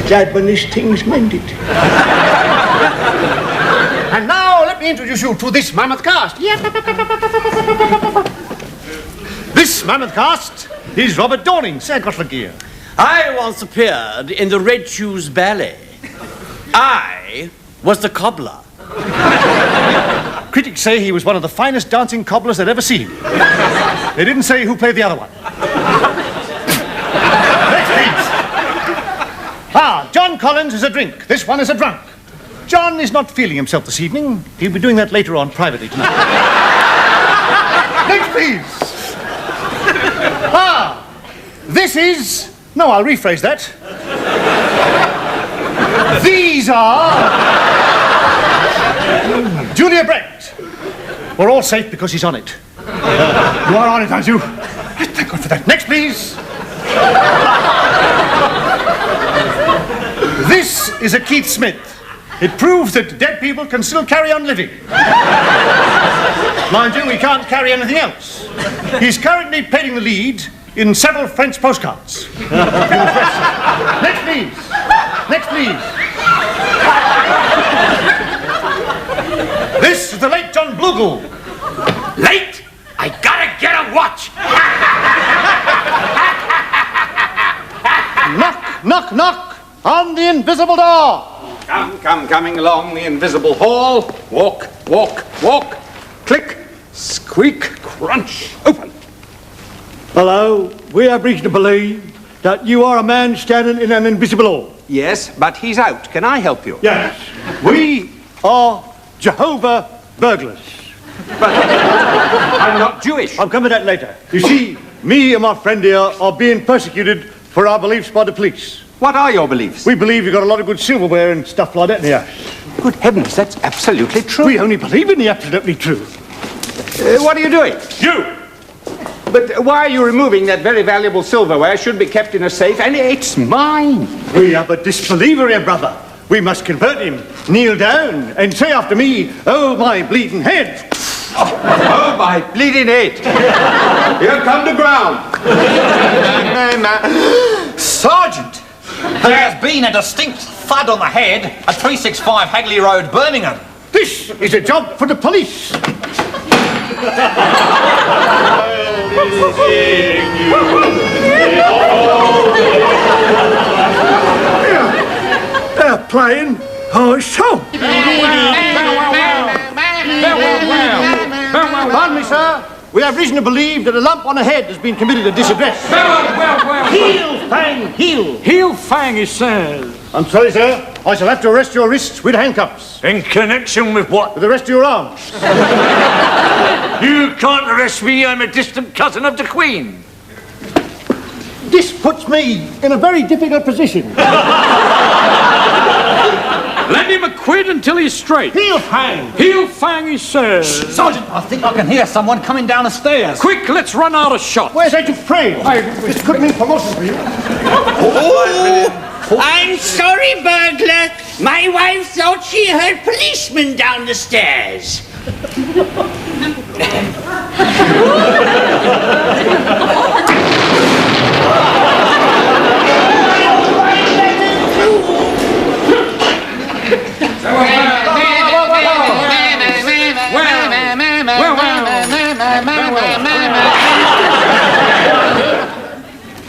Glad when this thing's mended. And now let me introduce you to this mammoth cast. This mammoth cast is Robert Dorning, Sir Gear. I once appeared in the Red Shoes Ballet. I was the cobbler. Critics say he was one of the finest dancing cobblers they'd ever seen. They didn't say who played the other one. Next, please. John Collins is a drink. This one is a drunk. John is not feeling himself this evening. He'll be doing that later on privately tonight. Next, please. This is... No, I'll rephrase that. These are... Julia Brent. We're all safe because he's on it. You are on it, aren't you? Thank God for that. Next, please. This is a Keith Smith. It proves that dead people can still carry on living. Mind you, he can't carry anything else. He's currently playing the lead in several French postcards. Next, please. Next, please. This is the late John Blugle. Late? I gotta get a watch. Knock, knock, knock on the invisible door. Coming along the invisible hall. Walk, walk, walk. Click, squeak, crunch. Open. Hello, we have reason to believe that you are a man standing in an invisible hall. Yes, but he's out. Can I help you? Yes, we are Jehovah burglars. But I'm not Jewish. I'll come to that later. You see, me and my friend here are being persecuted for our beliefs by the police. What are your beliefs? We believe you've got a lot of good silverware and stuff like that in here. Good heavens, that's absolutely true. We only believe in the absolutely true. What are you doing? You! But why are you removing that very valuable silverware? Should be kept in a safe, and it's mine. We have a disbeliever here, brother. We must convert him. Kneel down and say after me, oh, my bleeding head. Oh, my bleeding head. Here come the ground. Sergeant, there has been a distinct thud on the head at 365 Hagley Road, Birmingham. This is a job for the police. They're playing our show. Pardon me, sir. We have reason to believe that a lump on the head has been committed at this address. Heel, Fang, heel. Heel Fang, he says. I'm sorry, sir. I shall have to arrest your wrists with handcuffs. In connection with what? With the rest of your arms. You can't arrest me. I'm a distant cousin of the Queen. This puts me in a very difficult position. Lend him a quid until he's straight. Heel Fang. Heel Fang, he says. Sergeant, I think I can hear someone coming down the stairs. Quick, let's run out of shot. Where's Agent Frey? This could mean promotion for you. I'm sorry, burglar. My wife thought she heard policemen down the stairs.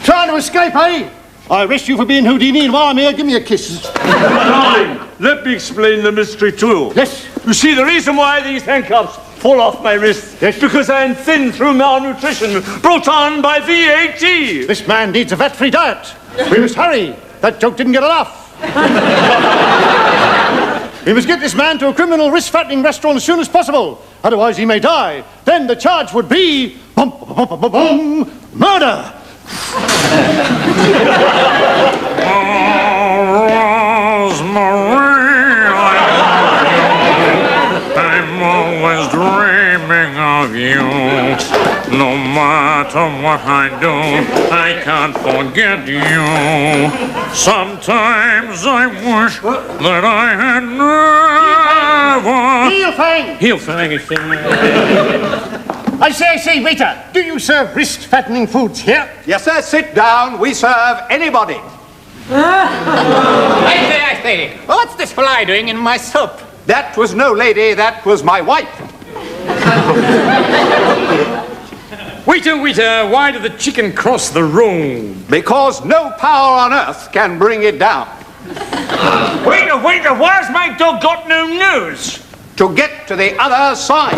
Trying to escape, eh? I arrest you for being Houdini, and while I'm here, give me a kiss. Darling, let me explain the mystery to you. Yes? You see, the reason why these handcuffs fall off my wrist is because I am thin through malnutrition brought on by VAT. This man needs a vat-free diet. We must hurry. That joke didn't get a laugh. We must get this man to a criminal wrist-fattening restaurant as soon as possible. Otherwise, he may die. Then the charge would be... murder. I'm always dreaming of you. No matter what I do, I can't forget you. Sometimes I wish that I had never... Heel Fang! Heel Fang, I say, waiter, do you serve wrist-fattening foods here? Yes, sir. Sit down. We serve anybody. I say, what's this fly doing in my soup? That was no lady, that was my wife. Waiter, waiter, why did the chicken cross the room? Because no power on earth can bring it down. Waiter, waiter, why's my dog got no nose? To get to the other side.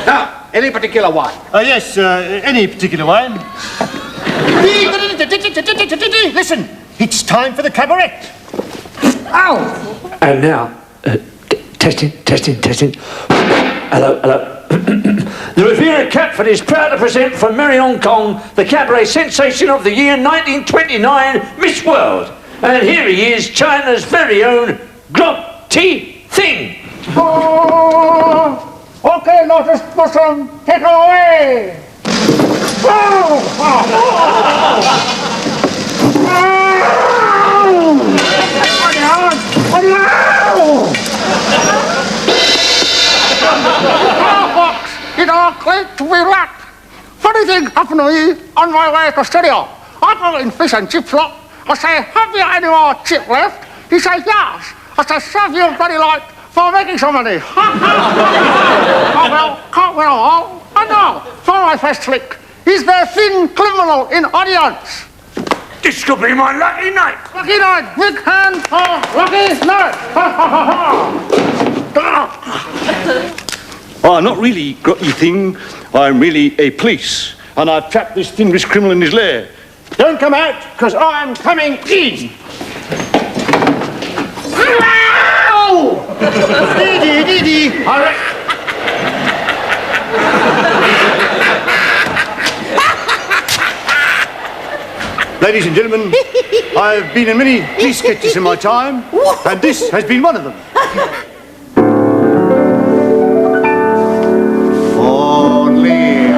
Now, any particular wine? Yes, any particular wine. Listen, it's time for the cabaret. Ow! And now, testing. Hello. The Riviera Catford is proud to present from Merry Hong Kong the cabaret sensation of the year 1929, Miss World. And here he is, China's very own Grok T Thing. Oh, okay, Lotus Blossom, take it away. It all clicked to be right. Funny thing happened to me on my way to studio. I go in fish and chip shop. I say, have you any more chip left? He says, yes. I say, serve you bloody light for making so many. Oh, well, can't win all. I know. For my first trick. Is there thin criminal in audience? This could be my lucky night. Lucky night. Big hand for lucky night. Oh, I'm not really grotty thing. I'm really a police. And I've trapped this thin-wrist criminal in his lair. Don't come out, because I'm coming in. Hello! Dee-dee-dee-dee. All right. Ladies and gentlemen, I've been in many police sketches in my time, and this has been one of them. Only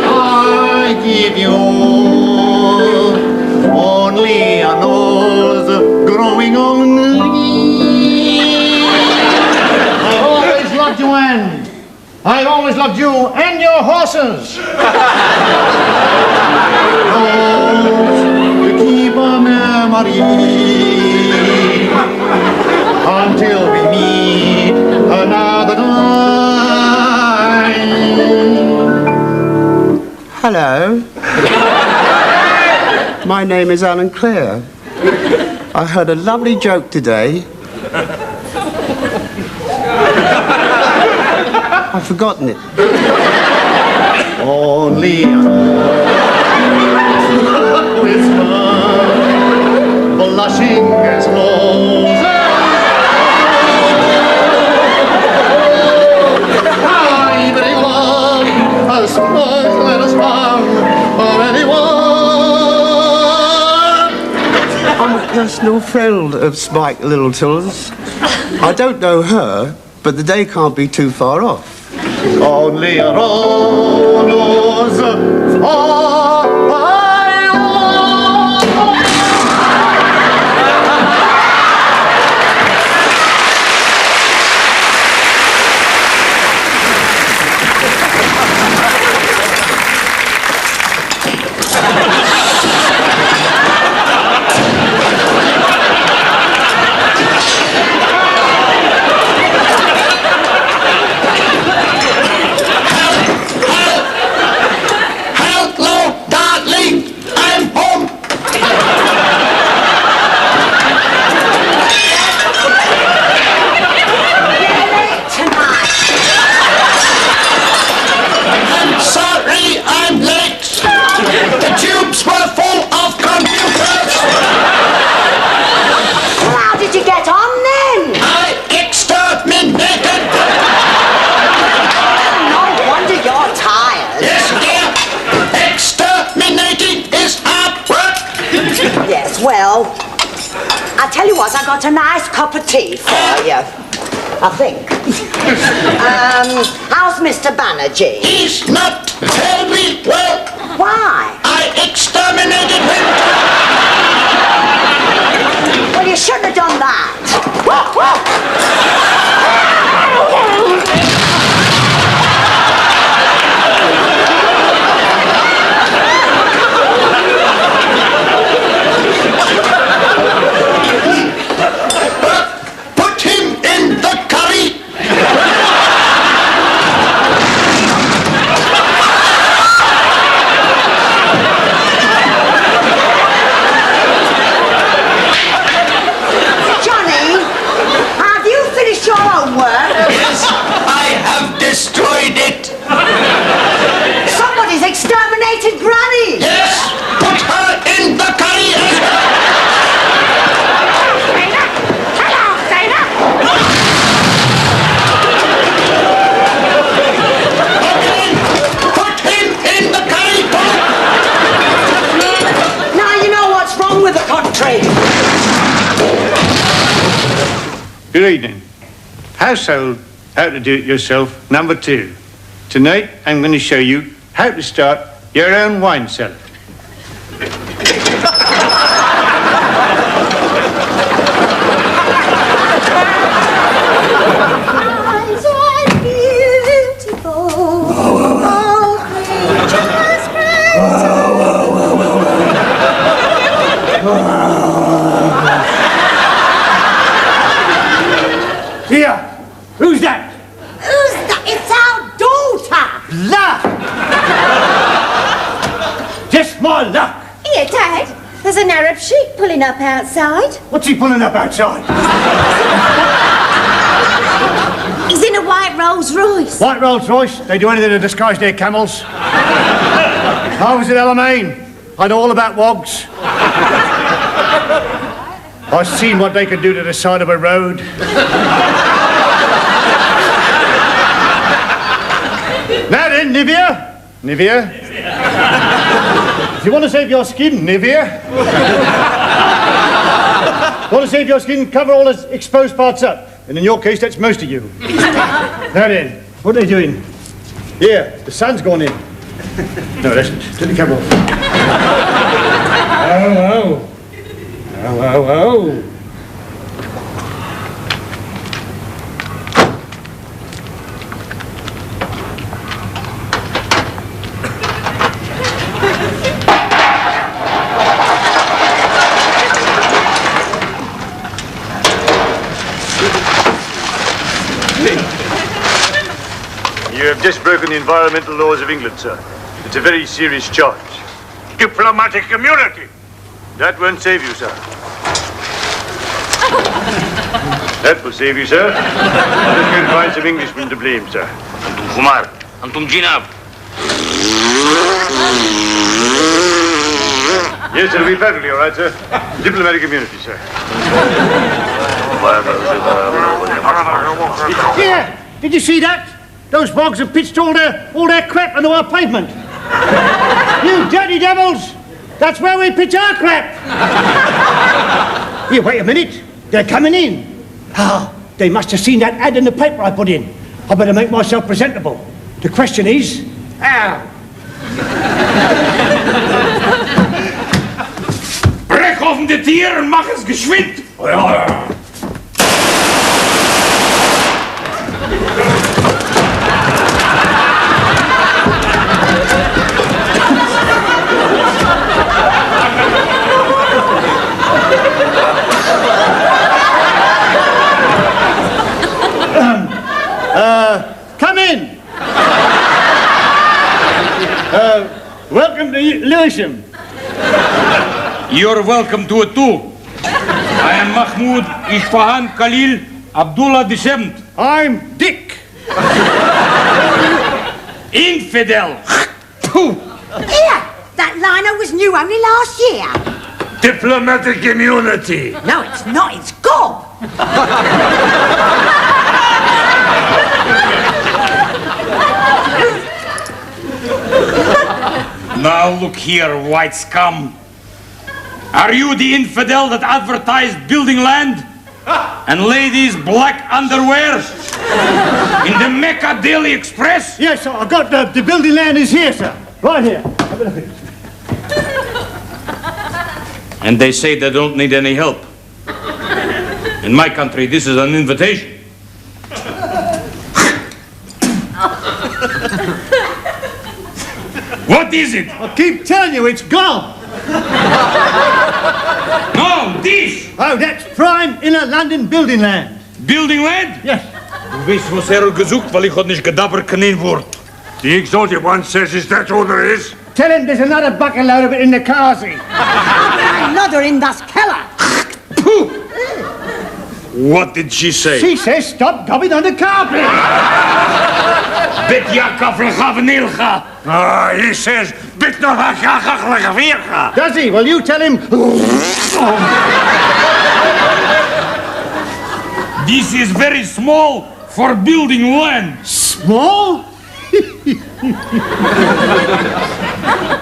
I give you only a nose growing on me. I've always loved you, Anne. I've always loved you and your horses. To keep a memory until we meet another time. Hello. My name is Alan Clare. I heard a lovely joke today. I've forgotten it. Only whisper, blushing as roses. I've anyone, a smile and a smile for anyone. I'm a personal friend of Spike Littleton's. I don't know her, but the day can't be too far off. Only a rose for Well, I tell you what, I got a nice cup of tea for you. I think. How's Mr. Banerjee? He's not terribly well. Why? I exterminated him. Well, you shouldn't have done that. Good evening. Household How to Do It Yourself, number 2. Tonight, I'm going to show you how to start your own wine cellar. Here, who's that? Who's that? It's our daughter. Luck! Just my luck. Here, Dad. There's an Arab sheik pulling up outside. What's he pulling up outside? He's in a white Rolls Royce. White Rolls Royce? They do anything to disguise their camels. I was at Alamein. I know all about wogs. I've seen what they could do to the side of a road. Now then, Nivea. Nivea. If you want to save your skin, Nivea. Want to save your skin, cover all the exposed parts up. And in your case, that's most of you. Now then, what are they doing? Here, the sun's gone in. No, it isn't. Take the cover off. Oh. You have just broken the environmental laws of England, sir. It's a very serious charge. Diplomatic immunity. That won't save you, sir. That will save you, sir. I'm just going to find some Englishmen to blame, sir. Antum Khumar. Antum Jinab. Yes, it'll be perfectly all right, sir. Diplomatic immunity, sir. Here, did you see that? Those bogs have pitched all their crap onto our pavement. You dirty devils! That's where we pitch our crap! Here, wait a minute. They're coming in. Ah, they must have seen that ad in the paper I put in. I better make myself presentable. The question is, how? Brek offen de Tier en mach es geschwind! Come in. Welcome to Lewisham. You're welcome to it too. I am Mahmoud Isfahan Khalil Abdullah VII. I'm Dick. Infidel. Here, that liner was new only last year. Diplomatic immunity. No, it's not. It's gob. Now look here, white scum. Are you the infidel that advertised building land and ladies' black underwear in the Mecca Daily Express? Yes, sir. I got the building land is here, sir. Right here. Have a look at it. And they say they don't need any help. In my country, this is an invitation. What is it? I keep telling you, it's gone. No, this. Oh, that's prime inner London building land. Building land? Yes. Du weißt, was gesucht, weil ich heute nicht gedabber kennen Wort. The exalted one says, is that all there is? Tell him there's another bucket load of it in the carsy. Another in das Keller. What did she say? She says stop gobbing on the carpet. Bet Yakov Lechavenilcha. Ah, he says, bit no ha. Does he? Well, you tell him. This is very small for building land. Small?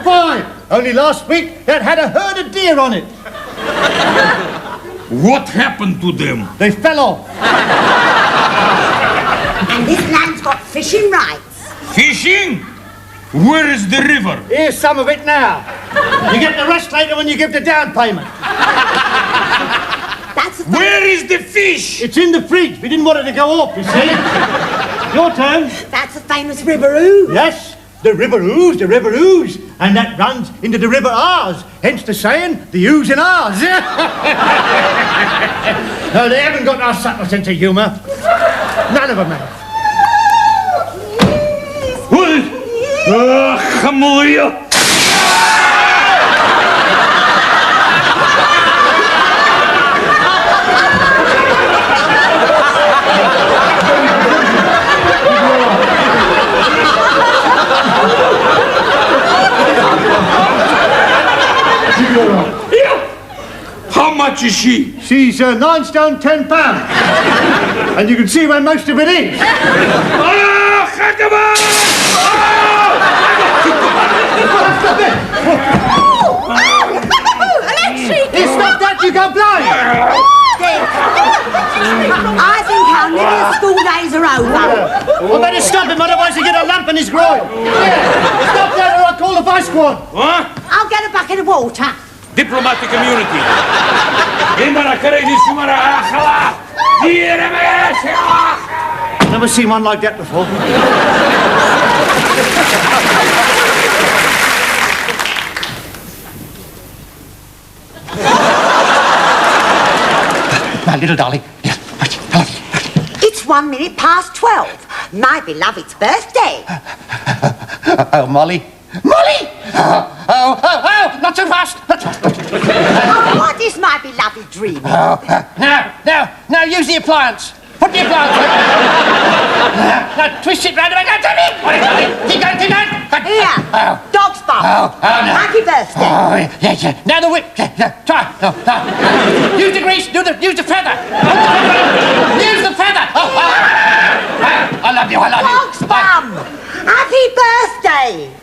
Fine. Only last week that had a herd of deer on it. What happened to them? They fell off. And this land's got fishing rights. Fishing? Where is the river? Here's some of it now. You get the rest later when you give the down payment. Where is the fish? It's in the fridge. We didn't want it to go off, you see. Your turn. That's the famous River Ouse. Yes, the River Ouse, the River Ouse. And that runs into the River Ours. Hence the saying, the Ouse in ours. No, they haven't got our subtle sense of humour. None of them have. Хамлия! How much is she? She's 9 stone 10 pounds. And you can see where most of it is. Electric! Stop that, you go blind! I think our little school days are over. We better stop him, otherwise he'll get a lump in his groin. Stop that or I'll call the vice squad. Huh? I'll get a bucket of water. Diplomatic community. Never seen one like that before. My little darling. It's 1 minute past 12. My beloved's birthday. Oh, Molly. Molly! Oh, not so fast. Not so fast. Oh, what is my beloved dreaming? Now, use the appliance. Put the appliance on. Now, twist it round the back. Keep going. Here, dog's bum. Happy birthday. Oh, yeah. Now the whip. Try. Use the grease. Use the feather. Use the feather. I love you. Dog's bum. Happy birthday.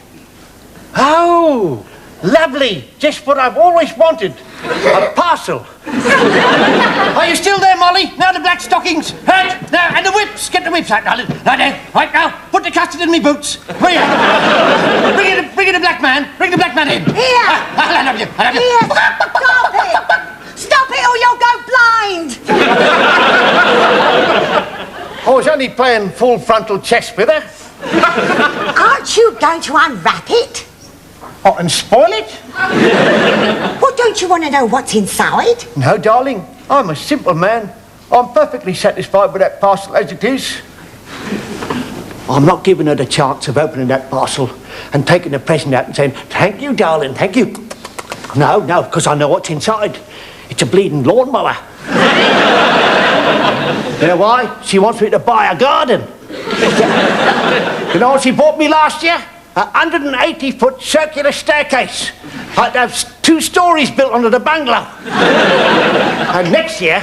Oh, lovely. Just what I've always wanted. A parcel. Are you still there, Molly? Now the black stockings. Right, now, and the whips. Get the whips out, darling. Right now. Put the custard in me boots. Bring in the black man. Bring the black man in. Here. I love you. Here, stop it. Stop it or you'll go blind. I was only playing full frontal chess with her. Aren't you going to unwrap it? Oh, and spoil it? Well, don't you want to know what's inside? No, darling. I'm a simple man. I'm perfectly satisfied with that parcel as it is. I'm not giving her the chance of opening that parcel and taking the present out and saying, thank you, darling, thank you. No, because I know what's inside. It's a bleeding lawnmower. You know why? She wants me to buy a garden. You know what she bought me last year? A 180-foot circular staircase. I'd have 2 stories built onto the bungalow. And next year,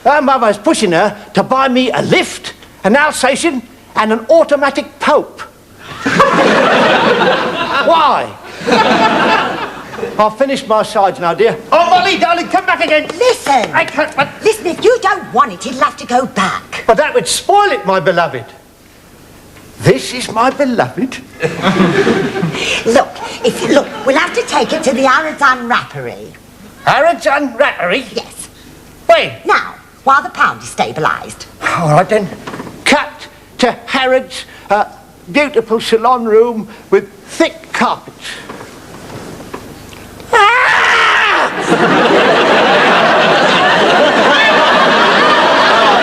her mother's pushing her to buy me a lift, an Alsatian, and an automatic Pope. Why? I've finished my sides now, dear. Oh, Molly, darling, come back again. Listen. I can't, but... Listen, if you don't want it, it'll have to go back. But that would spoil it, my beloved. This is my beloved. Look, we'll have to take it to the Aradjan Rappery. Aradjan Rappery? Yes. Wait. Now, while the pound is stabilised. All right, then. Cut to Harrod's beautiful salon room with thick carpets.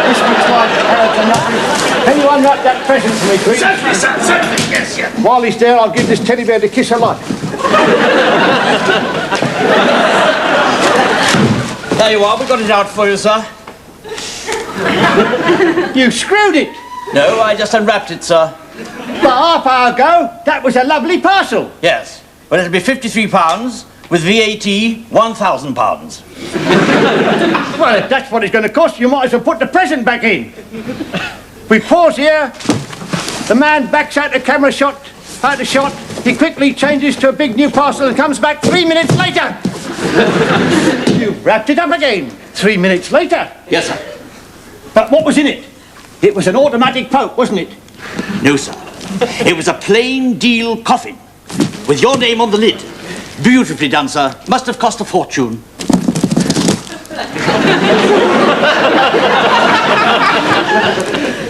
This looks like Aradjan Rappery. Can you unwrap that present for me, please? Certainly, yes. While he's there, I'll give this teddy bear the kiss of life. There you are, we got it out for you, sir. You screwed it. No, I just unwrapped it, sir. But half hour ago, that was a lovely parcel. Yes. Well, it'll be £53, with VAT, £1,000. Well, if that's what it's going to cost, you might as well put the present back in. We pause here. The man backs out the camera shot, out the shot. He quickly changes to a big new parcel and comes back 3 minutes later. You've wrapped it up again. 3 minutes later. Yes, sir. But what was in it? It was an automatic Pope, wasn't it? No, sir. It was a plain deal coffin with your name on the lid. Beautifully done, sir. Must have cost a fortune.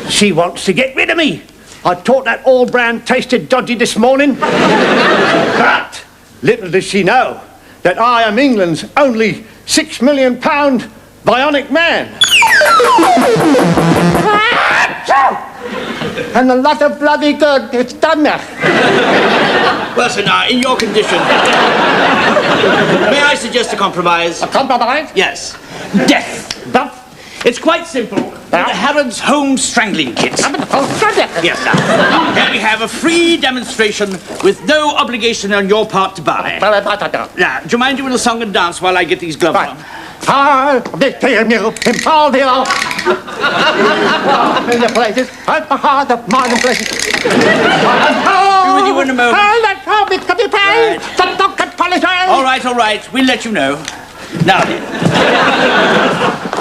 She wants to get rid of me. I thought that all brand tasted dodgy this morning. But little does she know that I am England's only £6 million bionic man. And a lot of bloody good it's done now. Well, sir, now, in your condition, may I suggest a compromise? A compromise? Yes. Death. It's quite simple. The Harrod's Home Strangling Kit. Yes, sir. Here we have a free demonstration with no obligation on your part to buy. Now, do you mind doing a song and dance while I get these gloves on? In the places, at the heart of modern places. Be with you in a moment. All right. We'll let you know. Now then.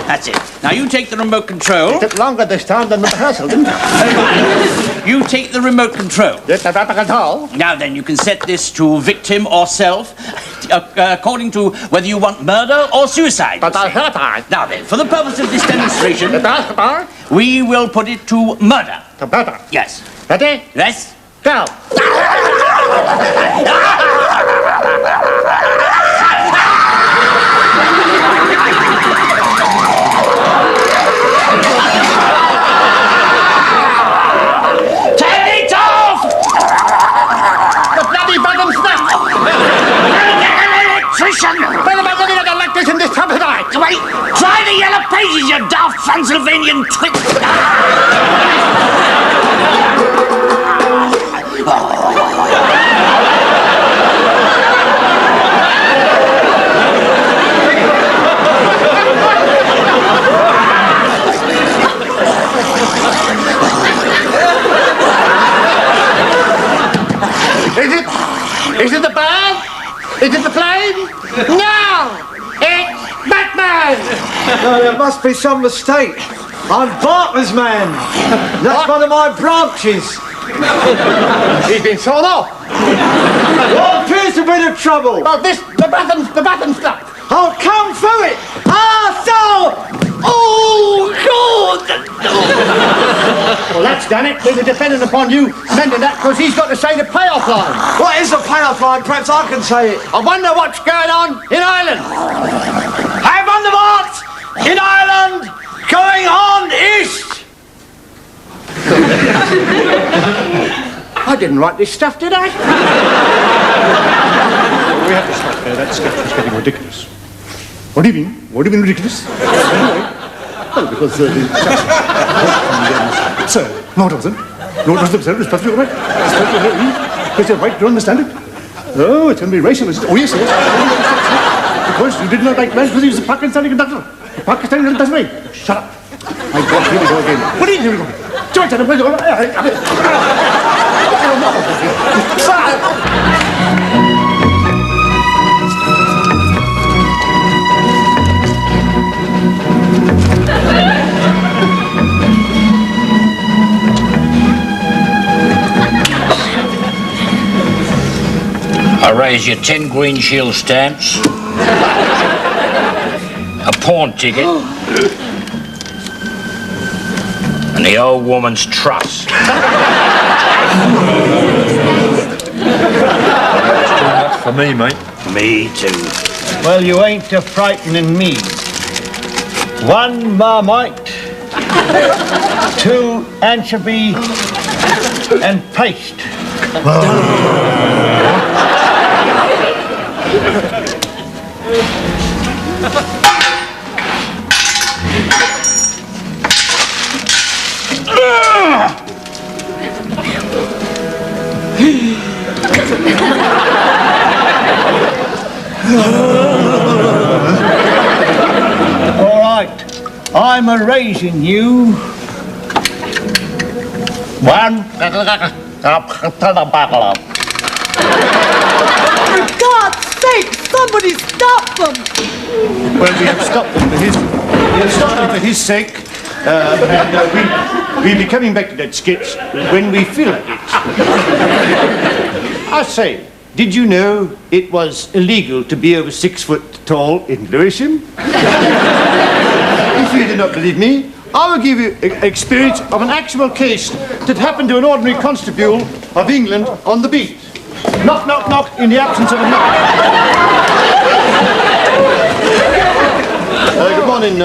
That's it. Now you take the remote control. It took longer this time than the rehearsal, didn't it? You take the remote control. Now then, you can set this to victim or self, according to whether you want murder or suicide. Now then, for the purpose of this demonstration, we will put it to murder. To murder? Yes. Ready? Yes. Go. In this trumpeter. Wait, try the yellow pages, you daft Transylvanian twit. Is it the band? Is it the plane? No! It's Batman! No, there must be some mistake. I'm Barker's man. That's one of my branches. He's been sawn off. What appears to be the trouble? Oh, the button's stuck. I'll come through it. So! Oh, God! Well, that's done it. We're dependent upon you mending that because he's got to say the payoff line. What is the payoff line? Perhaps I can say it. I wonder what's going on in Ireland. I wonder what's in Ireland going on east. I didn't write this stuff, did I? We have to stop there. That sketch was getting ridiculous. What do you mean? What do you mean ridiculous? Well, because the sir, no, it wasn't. No, it wasn't absurd. It was perfectly all right. It's perfectly all right. Because you're right, do you understand it? Oh, it's going to be racial. Oh, yes, yes. Because you did not like man because he was a Pakistani conductor. A Pakistani conductor, me. Shut up. My God, here we go again. What are you doing? I raise you 10 green shield stamps, a pawn ticket, and the old woman's trust. For me, mate. Me too. Well, you ain't a frightening me. 1 Marmite, 2 anchovy, and paste. All right, I'm a-raising you. 1. For God's sake, somebody stop them! Well, we have stopped them. for his sake. We'll be coming back to that sketch when we feel like it. I say, did you know it was illegal to be over 6 foot tall in Lewisham? If you do not believe me, I will give you an experience of an actual case that happened to an ordinary constable of England on the beat. Knock, knock, knock, in the absence of a knock. Good morning,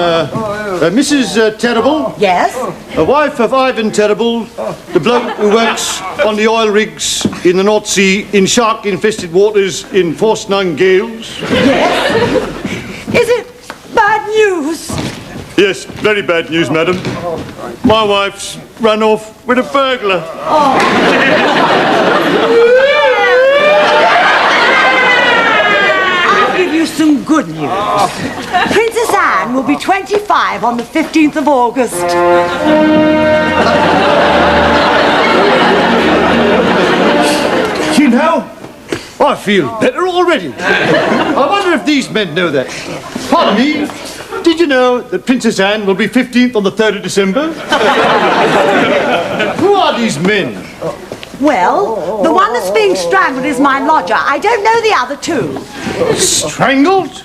Mrs. Terrible. Yes? A wife of Ivan Terrible, the bloke who works on the oil rigs in the North Sea, in shark-infested waters, in force-9 gales. Yes? Is it bad news? Yes, very bad news, madam. My wife's run off with a burglar. I'll give you some good news. Princess Anne will be 25 on the 15th of August. You know, I feel better already. I wonder if these men know that. Pardon me, did you know that Princess Anne will be 15th on the 3rd of December? Who are these men? Well, the one that's being strangled is my lodger. I don't know the other two. Strangled?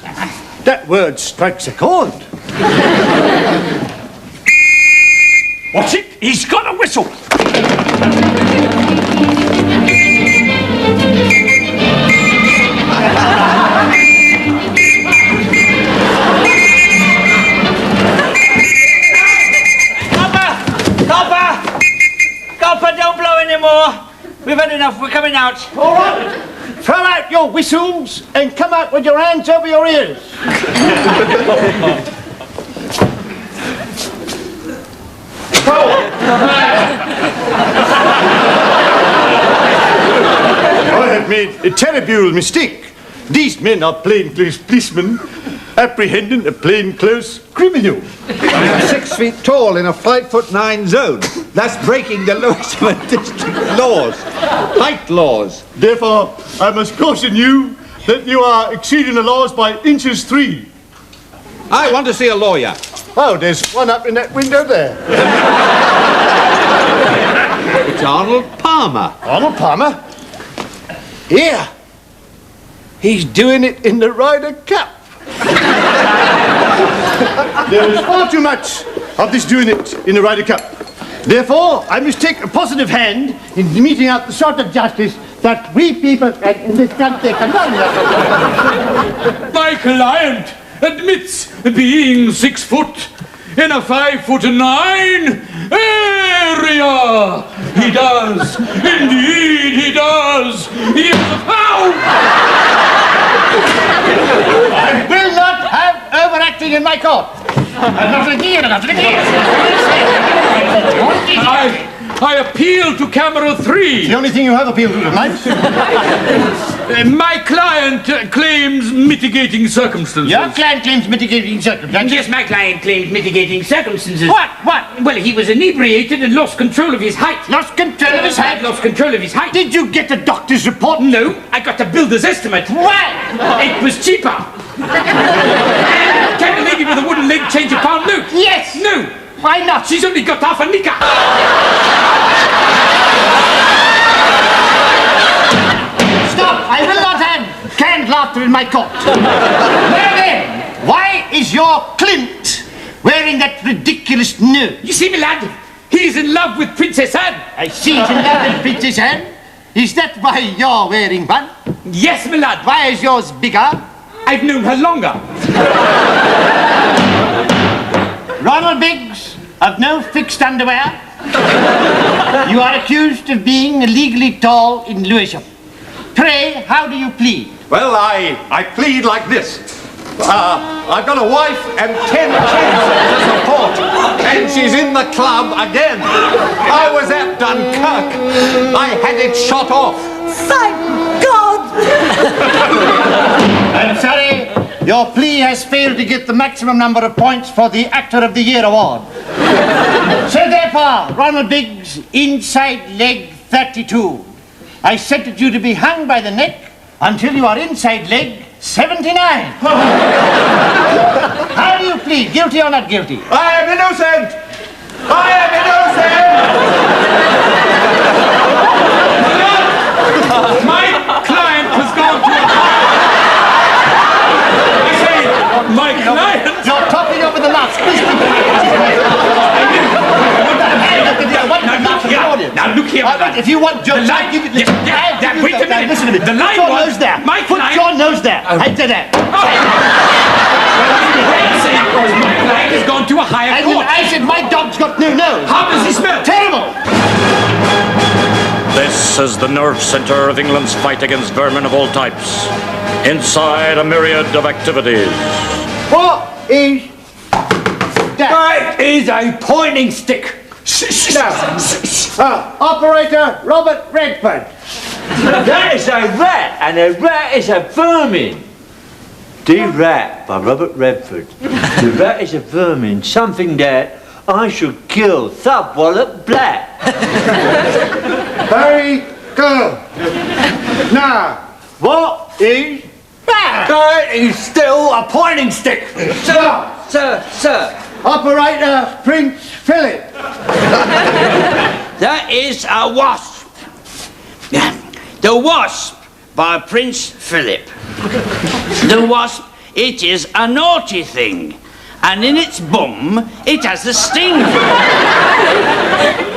That word strikes a chord. What's it? He's got a whistle. Copper, don't blow anymore. We've had enough. We're coming out. All right. Throw out your whistles and come out with your hands over your ears. I have made a terrible mistake. These men are plainclothes policemen apprehending a plainclothes criminal. 6 feet tall in a 5'9" zone. That's breaking the Lewisham District laws, height laws. Therefore, I must caution you that you are exceeding the laws by inches 3. I want to see a lawyer. Oh, there's one up in that window there. It's Arnold Palmer. Arnold Palmer? Here. He's doing it in the Ryder Cup. There is far too much of this doing it in the Ryder Cup. Therefore, I must take a positive hand in meting out the sort of justice that we people in this country can done. My client admits being 6 foot in a 5'9" area. He does. Indeed, he does. Yes. Ow! I will not have overacting in my court. Not again, not again. I appeal to camera 3. The only thing you have appealed to tonight. My client claims mitigating circumstances. Your client claims mitigating circumstances? Yes, my client claims mitigating circumstances. What? Well, he was inebriated and lost control of his height. Lost control of his height? Lost control of his height. Did you get a doctor's report? No, I got a builder's estimate. Why? It was cheaper. Can the lady with a wooden leg change a pound note? Yes. No. Why not? She's only got half a knicker. Stop! I will not have canned laughter in my court. Now then, why is your Clint wearing that ridiculous nose? You see, my lad, he's in love with Princess Anne. I see he's in love with Princess Anne. Is that why you're wearing one? Yes, my lad. Why is yours bigger? I've known her longer. Ronald Biggs, of no fixed underwear. You are accused of being illegally tall in Lewisham. Pray, how do you plead? Well, I plead like this. I've got a wife and 10 kids to support, and she's in the club again. I was at Dunkirk. I had it shot off. Thank God! I'm sorry, your plea has failed to get the maximum number of points for the Actor of the Year award. So therefore, Ronald Biggs, inside leg 32. I sentence you to be hung by the neck until you are inside leg 79. How do you plead? Guilty? guilty or not guilty? I am innocent! I am innocent! My client has gone to a... I say, my client... You're talking over the last. Now look here. If you want jokes, I'll give you... Wait a minute. Listen to me. The line Put your was... nose there. My Put client... your nose there. Head to there. My client has gone to a higher court. I said my dog's got no nose. How does he smell? Terrible. This is the nerve center of England's fight against vermin of all types. Inside a myriad of activities. What is that? That is a pointing stick. Operator Robert Redford. That is a rat, and a rat is a vermin. The Rat by Robert Redford. The rat is a vermin, something that I should kill. Thub Wallop Black. Very good. Now, what is that? That is still a pointing stick. Sir. Operator Prince Philip. That is a wasp. The Wasp by Prince Philip. The wasp, it is a naughty thing, and in its bum it has a sting.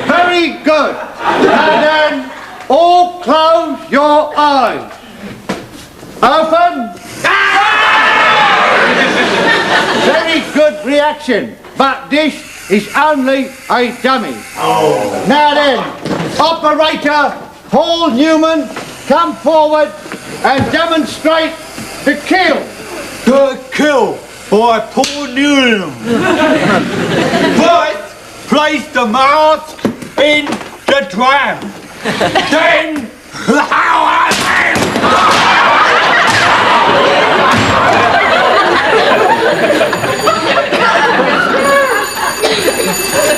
Very good. Now then, all close your eyes. Open. Very good reaction, but this is only a dummy. Now then, operator Paul Newman, come forward and demonstrate the kill. The kill by Paul Newman. First, place the mask in the drum. Then,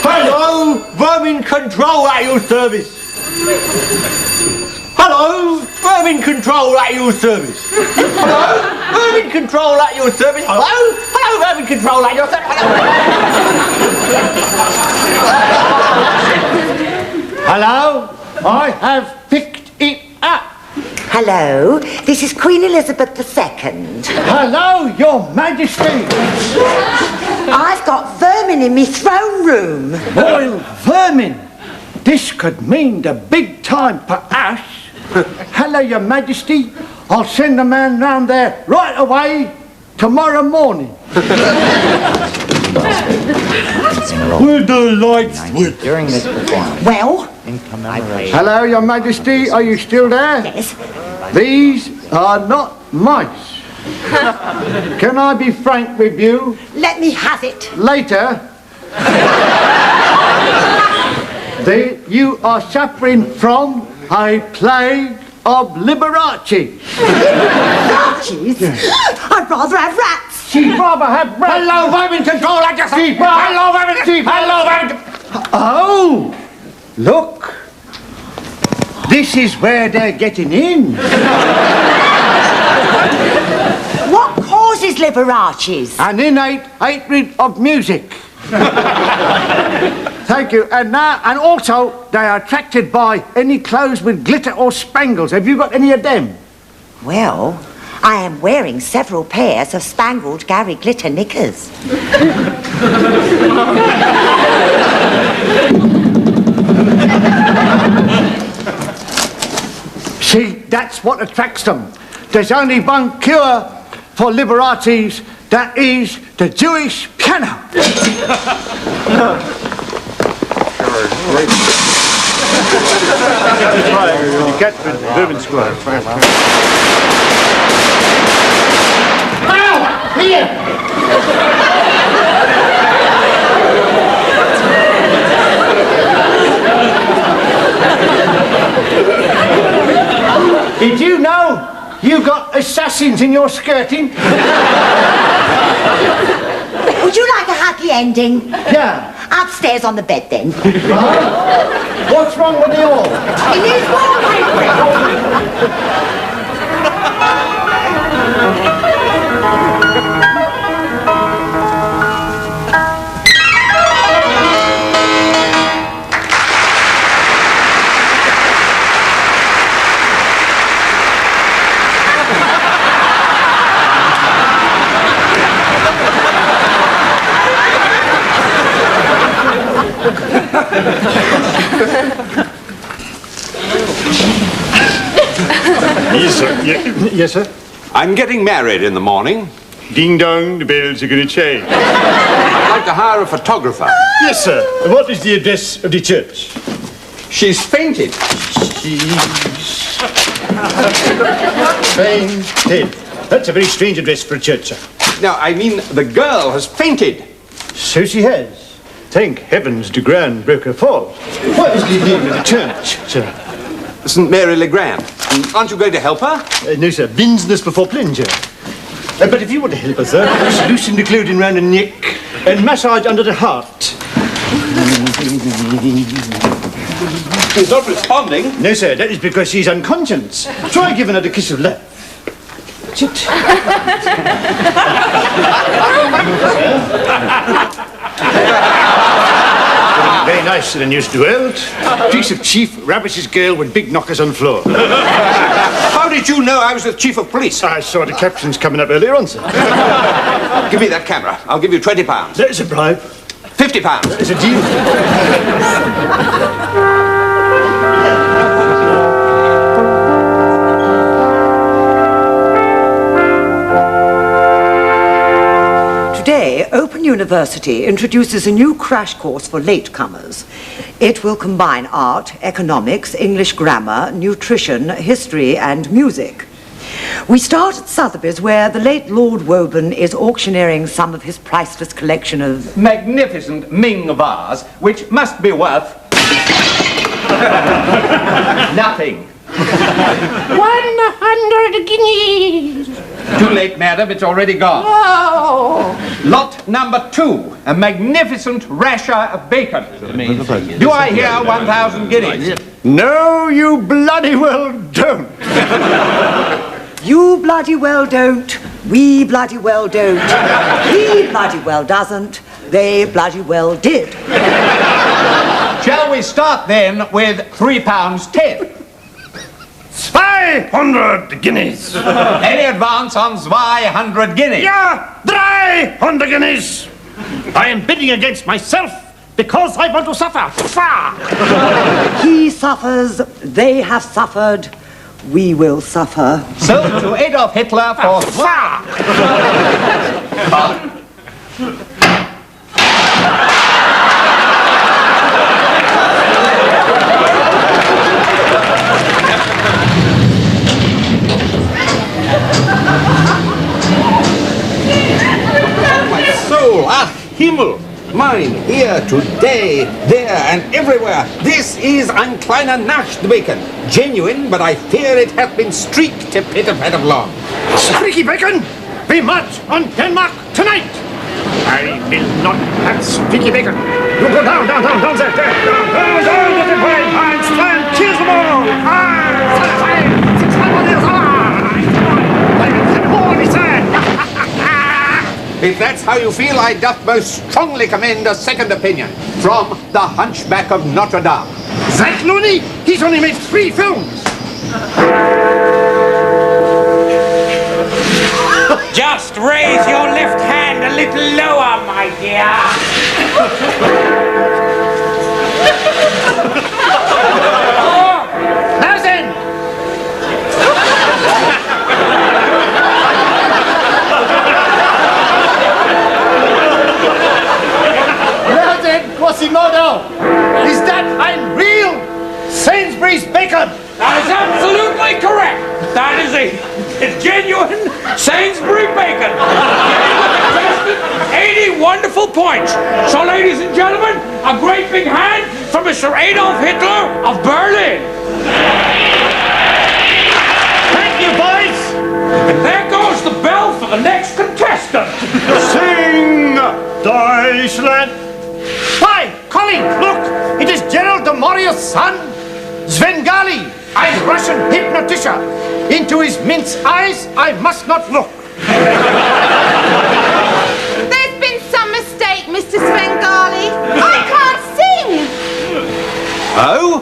hello, vermin control at your service. Hello, vermin control at your service. Hello, vermin control at your service. Hello, vermin control at your service. Hello, I have picked it up. Hello, this is Queen Elizabeth II. Hello, Your Majesty. I've got vermin in my throne room. Royal vermin. This could mean the big time for us. Hello, Your Majesty. I'll send a man round there right away tomorrow morning. With the lights during this performance. Well? Hello, Your Majesty. Are you still there? Yes. These are not mice. Can I be frank with you? Let me have it. Later. You are suffering from a plague of Liberace. Liberace's? I'd rather have rats. She'd rather have rats. Hello, vermin control at your service. Hello, vermin. Hello, vermin. Oh, look. This is where they're getting in. What causes Liberace's? An innate hatred of music. Thank you. And also, they are attracted by any clothes with glitter or spangles. Have you got any of them? Well, I am wearing several pairs of spangled Gary glitter knickers. See, that's what attracts them. There's only one cure for Liberace's, that is the Jewish piano. Here! Did you know you got assassins in your skirting? Would you like a happy ending? Yeah. Upstairs on the bed, then. What's wrong with the all? It needs wallpaper. Yes, sir? I'm getting married in the morning. Ding dong, the bells are going to change. I'd like to hire a photographer. Yes, sir. What is the address of the church? She's fainted. Fainted. That's a very strange address for a church, sir. No, I mean the girl has fainted. So she has. Thank heavens de Grand broke her fall. What is the name of the church, sir? St. Mary Le Grand. Aren't you going to help her? No, sir. Business before plunger. But if you want to help her, sir, just loosen the clothing round the neck and massage under the heart. She's not responding. No, sir. That is because she's unconscious. Try giving her the kiss of love. That's it. Very nice in a news duel. Piece of chief ravishes girl with big knockers on floor. How did you know I was the chief of police? I saw the captains coming up earlier on, sir. Give me that camera. I'll give you £20. That is a bribe. £50. That is a deal. Today, Open University introduces a new crash course for latecomers. It will combine art, economics, English grammar, nutrition, history, and music. We start at Sotheby's, where the late Lord Woburn is auctioneering some of his priceless collection of magnificent Ming vase, which must be worth nothing. 100 guineas. Too late, madam. It's already gone. Oh. Lot number 2, a magnificent rasher of bacon. Do I hear 1,000 guineas? No, you bloody well don't. You bloody well don't, we bloody well don't, he bloody well doesn't, they bloody well did. Shall we start then with £3.10? 500 guineas. Any advance on 200 guineas? Yeah, 300 guineas. I am bidding against myself because I want to suffer. He suffers, they have suffered, we will suffer. So to Adolf Hitler for my soul, ach Himmel, mine, here, today, there, and everywhere. This is ein kleiner Nachtbacon. Genuine, but I fear it hath been streaked a bit of long. Streaky bacon, we march on Denmark tonight. I will not have streaky bacon. You go down, there, down, get the frying pans, and kill them all. If that's how you feel, I doth most strongly commend a second opinion from the Hunchback of Notre Dame. That loony, he's only made 3 films. Just raise your left hand a little lower, my dear. Now then. Now then, Quasimodo, is that ein real Sainsbury's bacon? That is absolutely correct. That is a genuine Sainsbury bacon. 80 wonderful points. So, ladies and gentlemen, a great big hand for Mr. Adolf Hitler of Berlin. Thank you, boys. And there goes the bell for the next contestant. Sing, Deutschland. Why, Colin, look, it is Gerald de Moria's son, Svengali. I'm Russian hypnotician. Into his mince eyes, I must not look. There's been some mistake, Mr. Svengali. I can't sing. Oh?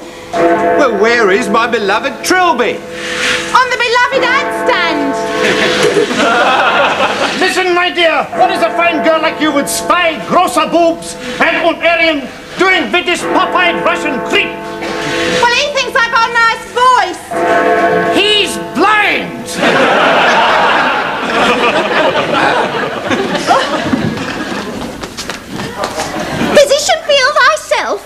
Well, where is my beloved Trilby? On the beloved handstand. Listen, my dear, what is a fine girl like you with spy, grosser boobs, and Hungarian doing with this pop-eyed Russian creep? Well, he thinks I've got a nice voice. He's blind. Physician, feel thyself.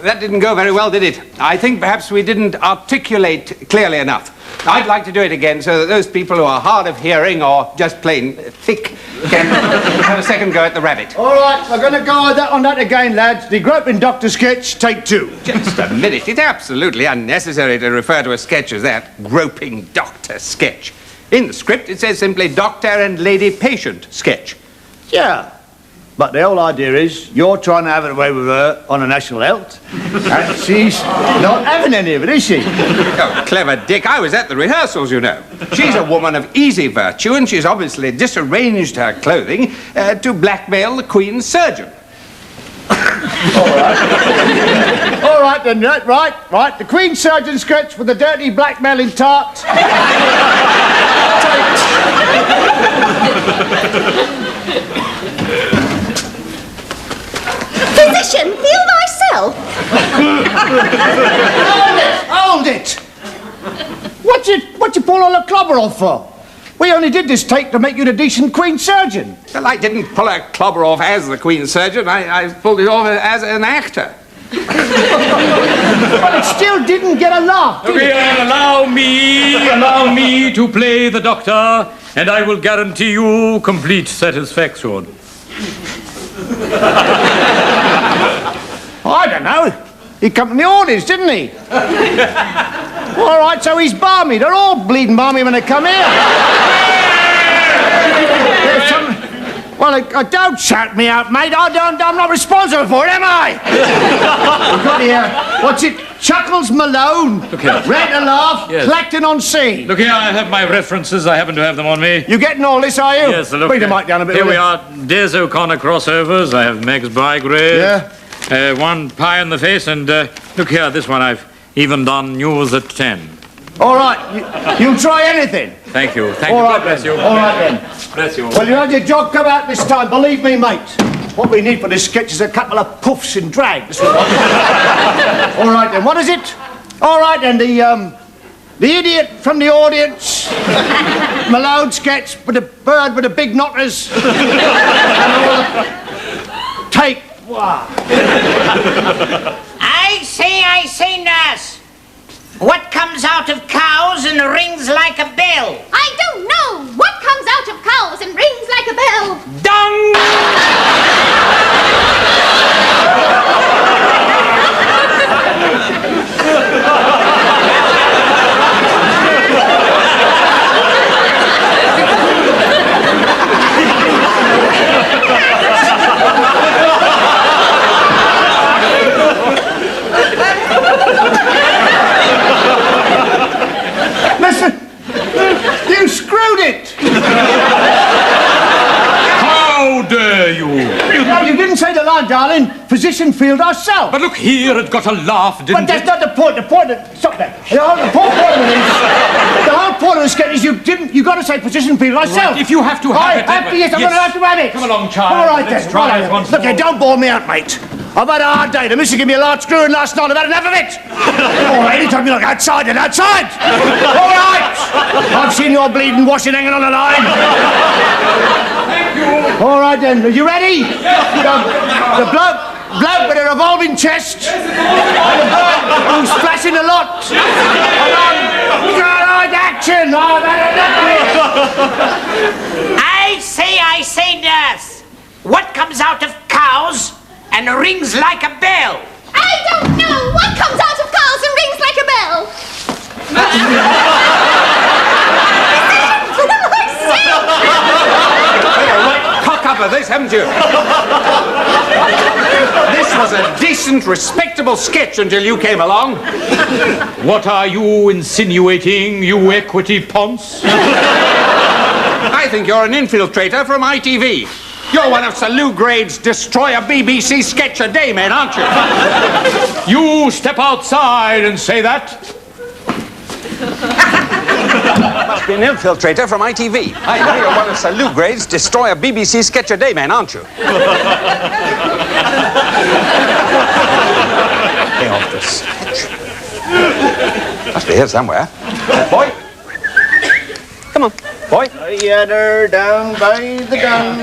That didn't go very well, did it? I think perhaps we didn't articulate clearly enough. I'd like to do it again so that those people who are hard of hearing or just plain thick can have a second go at the rabbit. All right, we're going to go on that again, lads. The groping doctor sketch, take 2. Just a minute. It's absolutely unnecessary to refer to a sketch as that. Groping doctor sketch. In the script, it says simply doctor and lady patient sketch. Yeah. But the whole idea is you're trying to have it away with her on a national health, and she's not having any of it, is she? Oh, clever Dick. I was at the rehearsals, you know. She's a woman of easy virtue, and she's obviously disarranged her clothing to blackmail the Queen's surgeon. All right. All right, then, right. The Queen's surgeon sketch with the dirty blackmailing tart. Physician, feel thyself. Hold it! What you pull all the clobber off for? We only did this take to make you the decent Queen's surgeon. Well, I didn't pull a clobber off as the Queen's surgeon. I pulled it off as an actor. But it still didn't get a laugh, did it? Allow me to play the doctor, and I will guarantee you complete satisfaction. I don't know. He come from the audience, didn't he? All right, so he's balmy. They're all bleeding balmy when they come here. Well, don't shout me out, mate. I'm not responsible for it, am I? We've got here, what's it? Chuckles Malone. Look here. Read to laugh, yes. collecting on scene. Look here, I have my references. I happen to have them on me. You getting all this, are you? Yes, look. Bring the mic down a bit. Here we are, Des O'Connor crossovers. I have Meg's Bygrave. Yeah. One pie in the face, and look here, this one I've even done news at 10. All right, you'll try anything. Thank you. Thank All you. right, God bless you. All right, then. Bless you. Well, you had your job come out this time, believe me, mate. What we need for this sketch is a couple of puffs in drag. That's what All right, then. What is it? All right, then. The idiot from the audience. Malone sketch with the bird with the big knockers. And all the... Take. Wow. I say, nurse. What comes out of cows and rings like a bell? I don't know. What comes out of cows and rings like a bell? Dong! Listen, you screwed it. How dare you? No, you didn't say the line, darling. Physician field ourselves. But look here, it got a laugh, didn't But that's it? not the point. The point of... Stop that. The whole point of the sketch is you got to say physician field ourselves. Right, if you have to have it... Yes, I'm going to have to have it. Come along, child. All right, Let's then. try Right, it once look more. here, don't bore me out, mate. I've had a hard day. The missus gave me a large screw in last night. I've had enough of it. All right, anytime you look outside, then outside. All right. I've seen your bleeding washing hanging on the line. Thank you. All right, then. Are you ready? The bloke with a revolving chest. Who's flashing a lot. All right, action. I've had enough of it. I say, nurse. What comes out of cows and rings like a bell? I don't know. What comes out of cows and rings like a bell? Cock up of this, haven't you? This was a decent, respectable sketch until you came along. What are you insinuating, you equity ponce? I think you're an infiltrator from ITV. You're one of Sir Lou Grade's destroy a BBC sketch a day men, aren't you? You step outside and say that? Must be an infiltrator from ITV. I know you're one of Sir Lou Grade's destroy a BBC sketch a day men, aren't you? Pay off the sketch. Must be here somewhere. Boy. Come on, boy. Yadder down by the dun.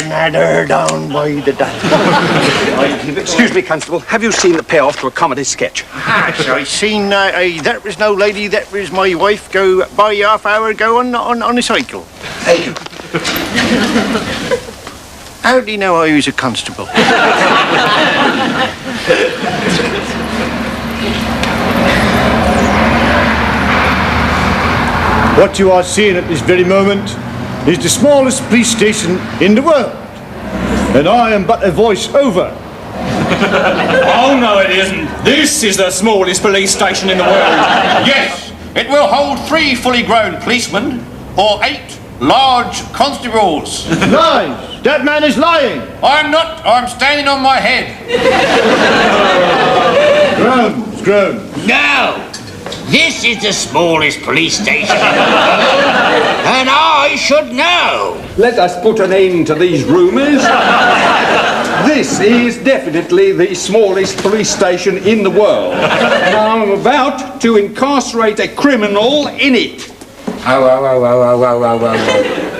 Another down by the dun. Excuse me, Constable. Have you seen the payoff to a comedy sketch? So I seen that was no lady, that was my wife go by half hour ago on a cycle. Hey. How do you know I was a constable? What you are seeing at this very moment is the smallest police station in the world. And I am but a voice-over. Oh, no, it isn't. This is the smallest police station in the world. Yes, it will hold 3 fully grown policemen or 8 large constables. Lies! That man is lying! I'm not. I'm standing on my head. Groans, groans. No! This is the smallest police station in the world, and I should know. Let us put an end to these rumours. This is definitely the smallest police station in the world. And I'm about to incarcerate a criminal in it.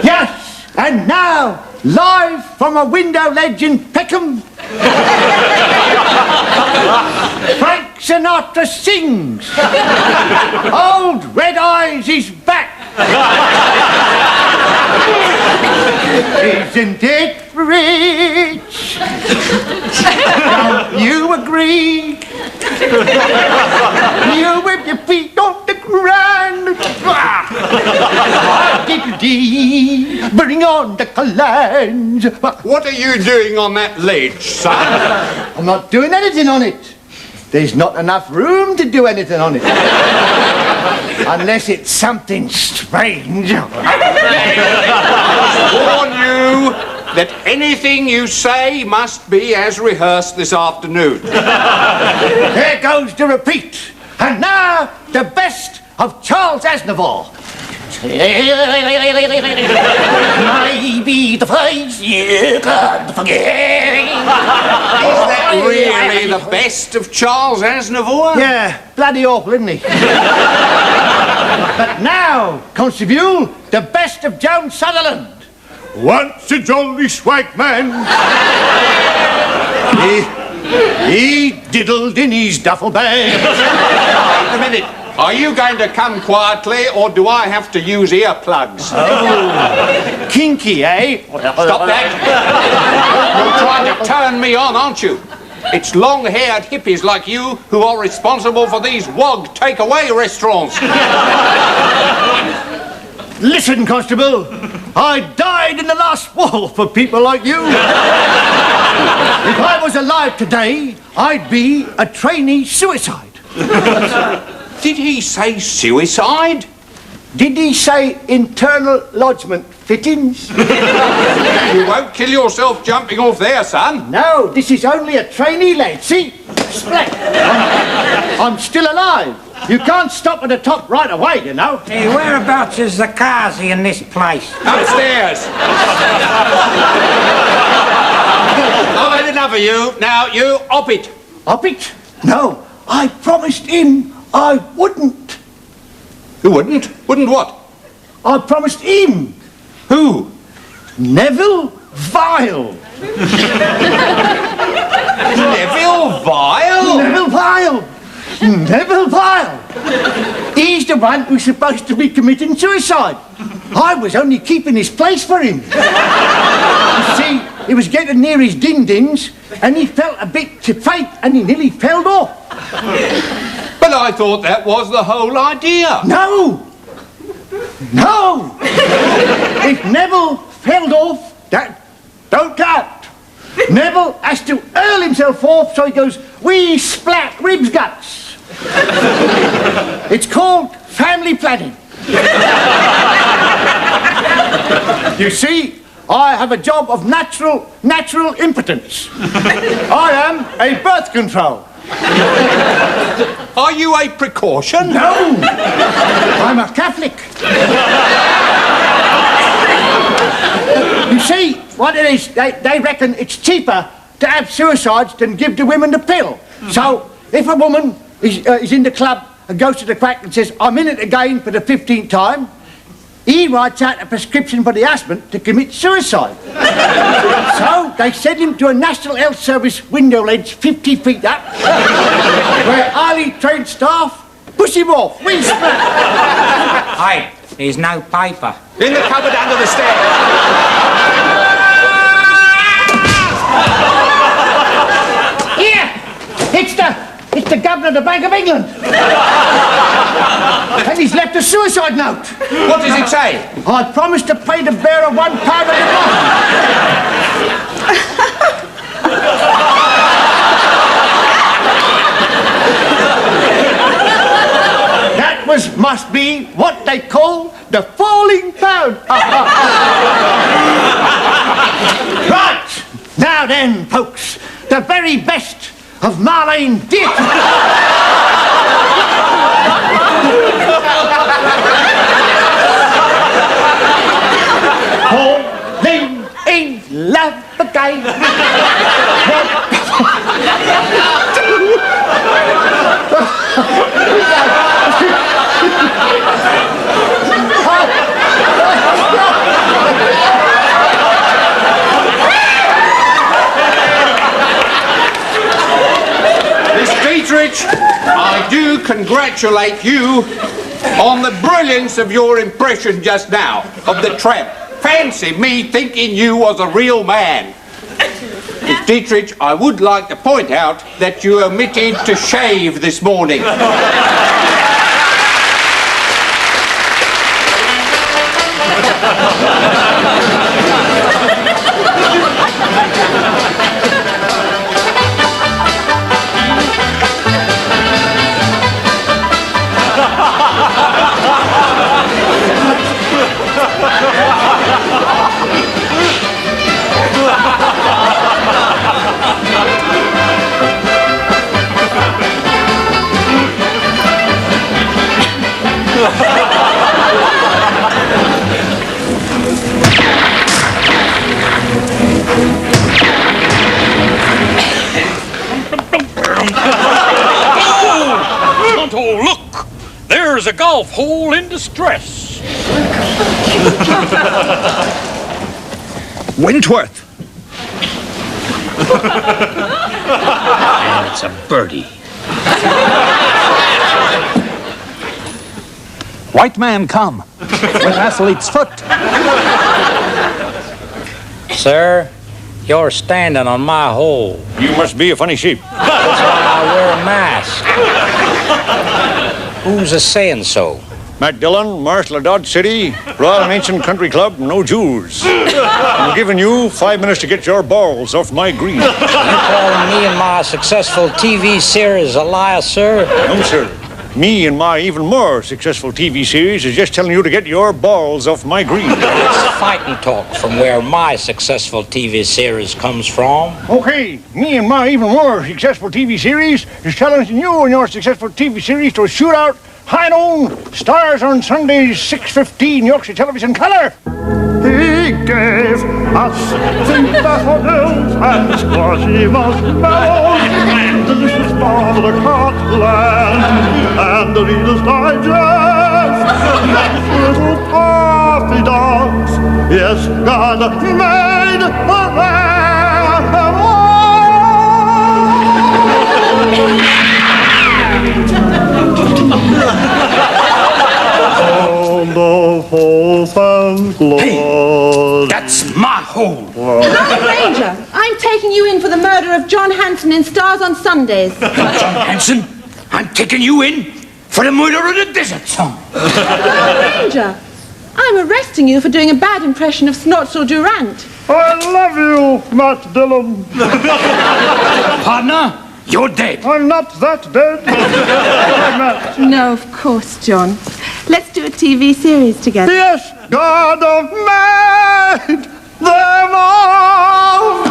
Yes, and now, live from a window ledge in Peckham, Frank Sinatra sings. Old Red Eyes is back. Isn't it rich? Don't you agree? You with your feet on the ground. Bring on the collage. What are you doing on that ledge, son? I'm not doing anything on it. There's not enough room to do anything on it. Unless it's something strange. I warn you that anything you say must be as rehearsed this afternoon. There goes the repeat. And now, the best of Charles Aznavour. Maybe the face you can't forget. Is that really the best of Charles Aznavour? Yeah, bloody awful, isn't he? But now, Constable, the best of Joan Sutherland. Once a jolly swag man. He diddled in his duffel bag. Wait a minute. Are you going to come quietly, or do I have to use earplugs? Oh, kinky, eh? Stop that. You're trying to turn me on, aren't you? It's long-haired hippies like you who are responsible for these WOG takeaway restaurants. Listen, Constable. I died in the last war for people like you. If I was alive today, I'd be a trainee suicide. Did he say suicide? Did he say internal lodgement fittings? You won't kill yourself jumping off there, son. No, this is only a trainee lad. See? Splat. I'm still alive. You can't stop at the top right away, you know. Hey, whereabouts is the Kazi in this place? Upstairs. I've had enough of you. Now, you op it. Op it? No, I promised him I wouldn't. Who wouldn't? Wouldn't what? I promised him. Who? Neville Vile. Neville Vile? Neville Vile. Neville Vile. He's the one who's supposed to be committing suicide. I was only keeping his place for him. You see, he was getting near his din-dins and he felt a bit too faint and he nearly fell off. But I thought that was the whole idea. No! No! If Neville fell off, that don't count. Neville has to hurl himself off so he goes wee splat ribs guts. It's called family planning. You see, I have a job of natural impotence. I am a birth control. Are you a precaution? No! I'm a Catholic. You see, what it is, they reckon it's cheaper to have suicides than give the women the pill. So, if a woman is in the club and goes to the quack and says, I'm in it again for the 15th time, he writes out a prescription for the husband to commit suicide. So, they send him to a National Health Service window ledge 50 feet up, where highly trained staff push him off. Hey, there's no paper. In the cupboard under the stairs. Here! It's the governor of the Bank of England. And he's left a suicide note. What does it say? I promise to pay the bearer £1 a month. That must be what they call the falling pound. Right, now then, folks, the very best of Marlene Dietrich. Falling in love again. Miss Dietrich, I do congratulate you on the brilliance of your impression just now of the tramp. Fancy me thinking you was a real man. Miss Dietrich, I would like to point out that you omitted to shave this morning. Tonto, look! There's a golf hole in distress. Wentworth. And it's a birdie. White man come. With athlete's foot. Sir, you're standing on my hole. You must be a funny sheep. That's why I wear a mask. Who's a saying so? Matt Dillon, Marshal of Dodge City, Royal and Ancient Country Club, no Jews. I'm giving you 5 minutes to get your balls off my green. You calling me and my successful TV series a liar, sir? No, sir. Me and my even more successful TV series is just telling you to get your balls off my green. It's fighting talk from where my successful TV series comes from. Okay, me and my even more successful TV series is challenging you and your successful TV series to a shootout high noon, stars on Sundays, 6:15 Yorkshire Television Colour. He gave us sweet daffodils and squashy marshmallows, delicious marble cutland, and the Reader's Digest. Little party dogs, yes, God made for Hey, that's my hole. Outrager, I'm taking you in for the murder of John Hanson in Stars on Sundays. John Hanson, I'm taking you in for the murder of the desert song. Outrager, I'm arresting you for doing a bad impression of Snotzel Durant. I love you, Matt Dillon. Partner, you're dead. I'm not that dead. Matt. No, of course, John. Let's do a TV series together. Yes, God of made them all.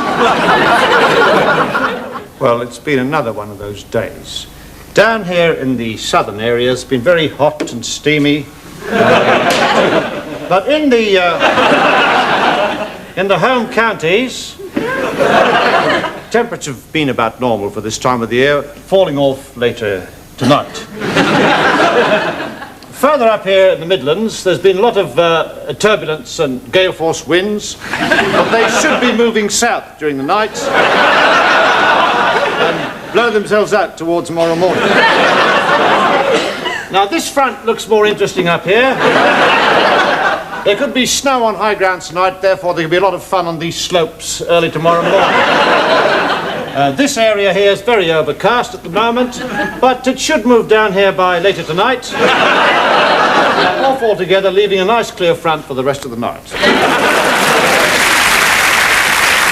Well, it's been another one of those days. Down here in the southern area, it's been very hot and steamy. But in the home counties, temperatures have been about normal for this time of the year, falling off later tonight. Further up here in the Midlands, there's been a lot of turbulence and gale force winds, but they should be moving south during the night and blow themselves out towards tomorrow morning. Now, this front looks more interesting up here. There could be snow on high ground tonight, therefore there could be a lot of fun on these slopes early tomorrow morning. This area here is very overcast at the moment, but it should move down here by later tonight. Off altogether, leaving a nice clear front for the rest of the night.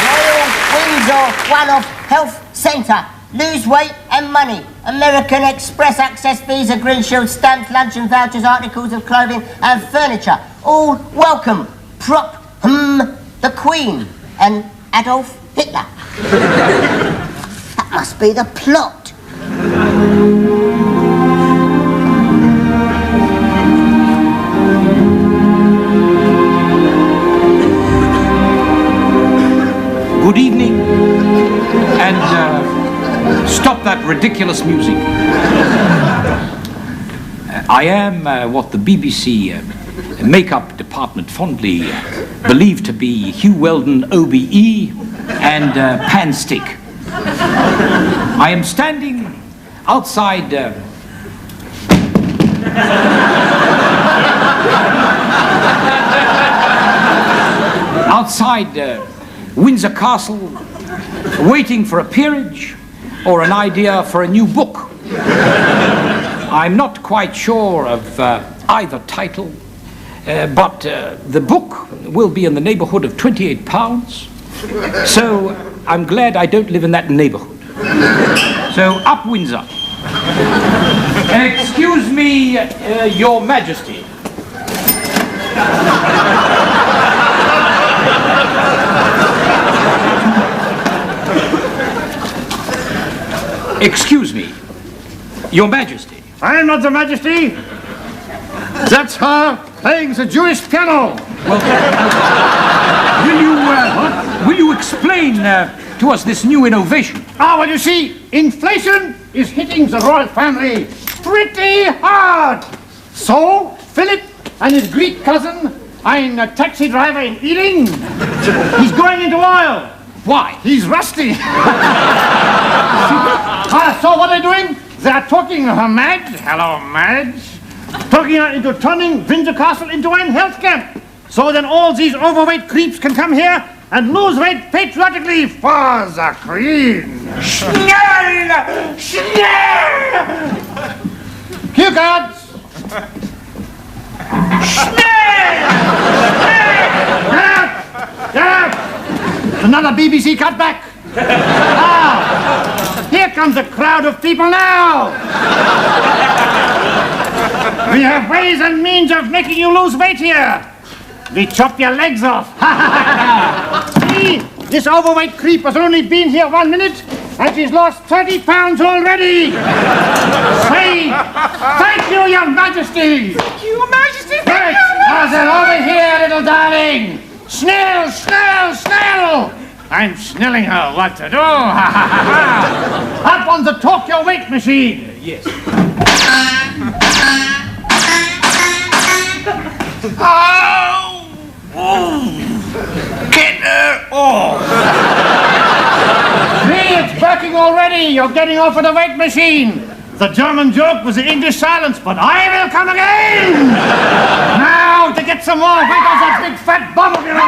Royal Windsor One-Off Health Centre. Lose weight and money. American Express access visa, green shield, stamps, luncheon vouchers, articles of clothing and furniture. All welcome. Prop the Queen and Adolf Hitler. That must be the plot. Good evening, and stop that ridiculous music. I am what the BBC makeup department fondly believe to be Hugh Weldon OBE and Pan Stick. I am standing outside Windsor Castle, waiting for a peerage or an idea for a new book. I'm not quite sure of either title, but the book will be in the neighborhood of £28, so I'm glad I don't live in that neighborhood. So, up Windsor. Excuse me, Your Majesty. Excuse me, Your Majesty. I am not the Majesty. That's her playing the Jewish piano. Well, will you explain to us this new innovation? Well, you see, inflation is hitting the royal family pretty hard. So, Philip and his Greek cousin are in a taxi driver in Ealing. He's going into oil. Why? He's rusty. So what are they doing? They're talking her Madge. Hello, Madge. Talking her into turning Windsor Castle into a health camp. So then all these overweight creeps can come here and lose weight patriotically for the Queen. Schnell! Schnell! Cue cards! Schnell! Schnell! Get! Another BBC cutback. Here comes a crowd of people now. We have ways and means of making you lose weight here. We chop your legs off. See, this overweight creep has only been here 1 minute and she's lost 30 pounds already. Say, thank you, Your Majesty. Thank you, Your Majesty. Thank you. Now then, over here, little darling. Snell, snell, snell. I'm snelling her what to do. Up on the talk your weight machine. Yes. Get her off. See, it's working already. You're getting off of the weight machine. The German joke was the English silence, but I will come again. Now, to get some more weight off that big fat bum of yours.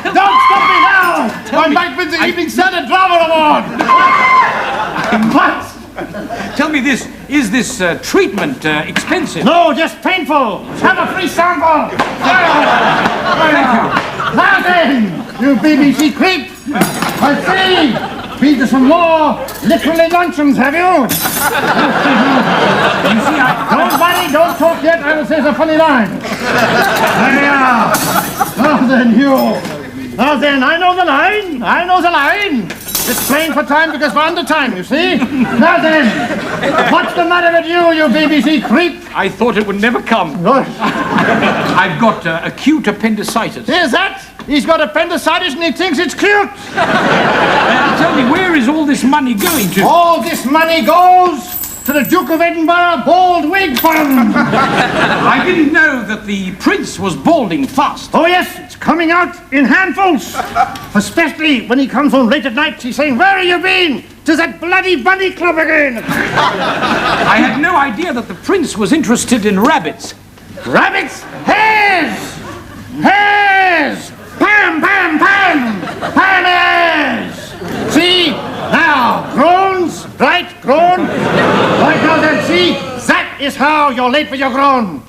Don't stop me now! I might win the Evening Standard Drama Award! What? Tell me this, is this treatment expensive? No, just painful! Have a free sample! Thank you. Now then, you BBC creep! I see! Feed us some more literally luncheons, have you? You see, don't worry, don't talk yet, I will say the funny line. There we are! Now then, you. Now then, I know the line. It's plain for time because we're under time, you see? Now then, what's the matter with you, you BBC creep? I thought it would never come. I've got acute appendicitis. Here's that? He's got appendicitis and he thinks it's cute. Tell me, where is all this money going to? All this money goes to the Duke of Edinburgh Bald Wig Fund. I didn't know that the Prince was balding fast. Oh, yes, it's coming out in handfuls. Especially when he comes home late at night, he's saying, "Where have you been? To that bloody bunny club again." I had no idea that the Prince was interested in rabbits. Rabbits? Hares! Hares! Pam, pam, pam! Pam hares! See? Now, groans, right, groan. Right now then, see? That is how you're late for your groan.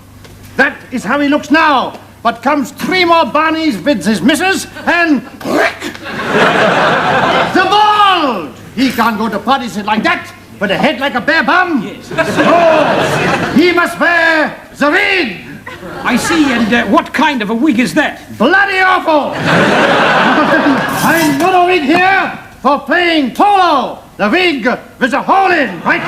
That is how he looks now. But comes 3 more Barneys with his missus and... The bald! He can't go to parties like that with a head like a bare bum. Yes. So, he must wear the wig. I see, and what kind of a wig is that? Bloody awful! I'm not a wig here for playing polo. The wig with a hole in, right?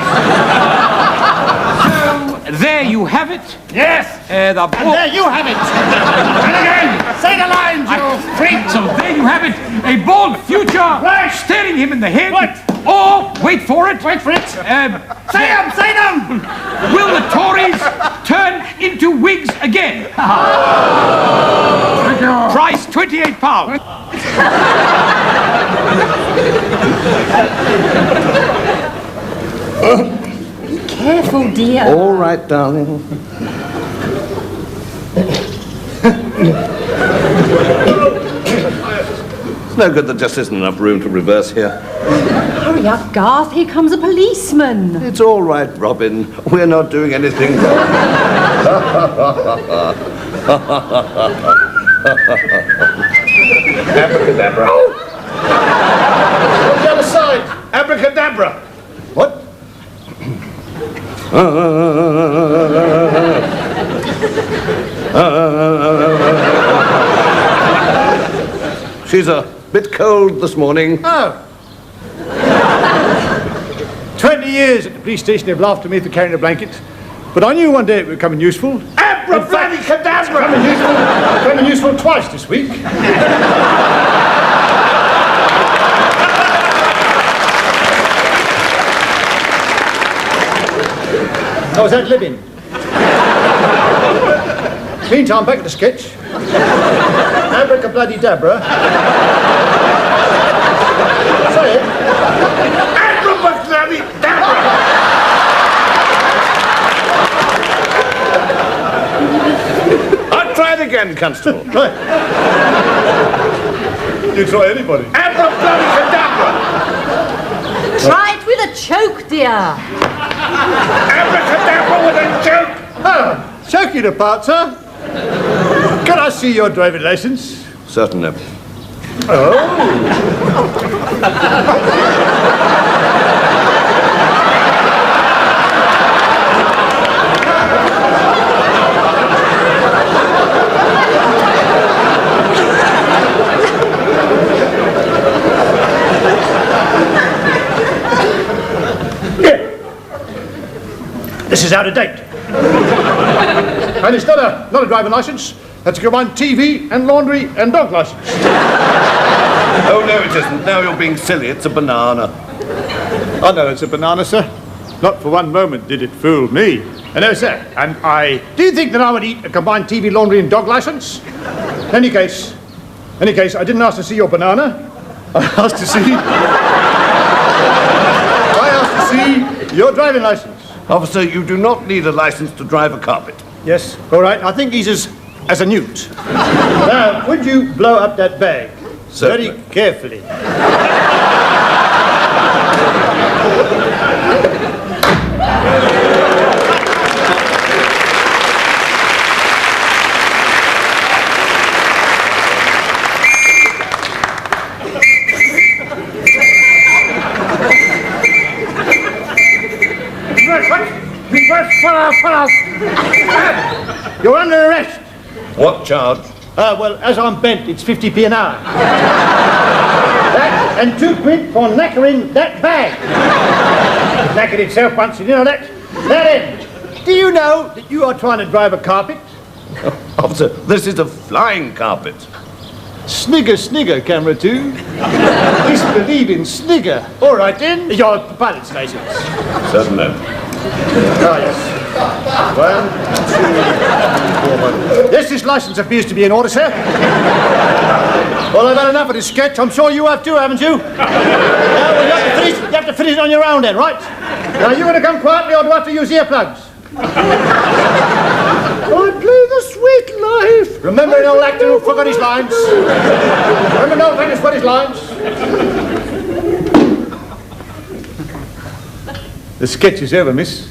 So, there you have it. Yes. And there you have it. And again, say the lines, you freak. So there you have it. A bald future staring him in the head. What? Or, wait for it. Wait for it. Say them, say them. Will the Tories turn into wigs again? Price £28. Be careful, dear. All right, darling. It's no good, there just isn't enough room to reverse here. Hurry up, Garth. Here comes a policeman. It's all right, Robin. We're not doing anything wrong. Abracadabra. On the other side. Abracadabra. What? She's a bit cold this morning. Oh. 20 years at the police station they've laughed at me for carrying a blanket. But I knew one day it would come in useful. Abracadabra! Come in useful twice this week. How was that living? Meantime, back at the sketch. Abracadabra. Say it. Abracadabra! I'll try it again, Constable. Right. You try anybody. Abracadabra! Try it with a choke, dear. Abracadabra with a choke! Oh, choking apart, sir. Can I see your driving license? Certainly. Oh. This is out of date. And it's not a driving license. That's a combined TV and laundry and dog license. Oh, no, it isn't. Now you're being silly. It's a banana. I know it's a banana, sir. Not for one moment did it fool me. No, sir. And do you think that I would eat a combined TV, laundry and dog license? In any case, I didn't ask to see your banana. I asked to see your driving license. Officer, you do not need a license to drive a carpet. Yes, all right. I think he's as a newt. Now, would you blow up that bag? Certainly. Very carefully. You're under arrest. What charge? Well, as I'm bent, it's 50p an hour. That And £2 for knackering that bag. It knackered itself once, you know that? That end. Do you know that you are trying to drive a carpet? Officer, this is a flying carpet. Snigger, snigger, camera 2. Disbelieve in snigger. All right, then. Your pilot's license. Certainly. Ah, yes. 1, 2, 3, 4, 5. Yes, this license appears to be in order, sir. Well, I've had enough of this sketch. I'm sure you have too, haven't you? Well, you have to finish it on your own then, right? Now, are you going to come quietly or do I have to use earplugs? I play the sweet life. Remember an old actor who forgot his lines? Remember an old actor who forgot his lines? The sketch is over, miss.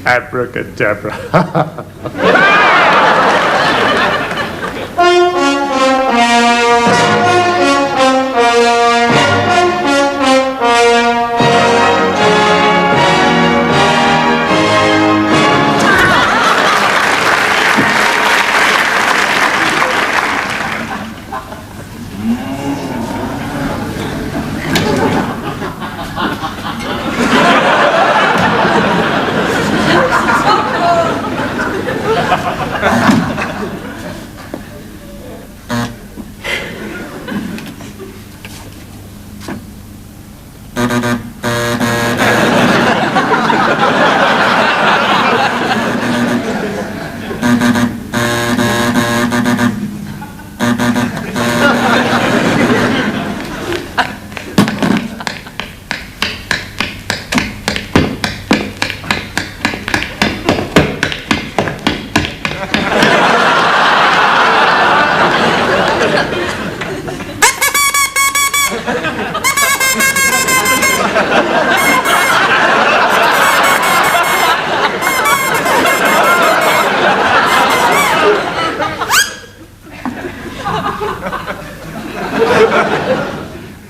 Abracadabra.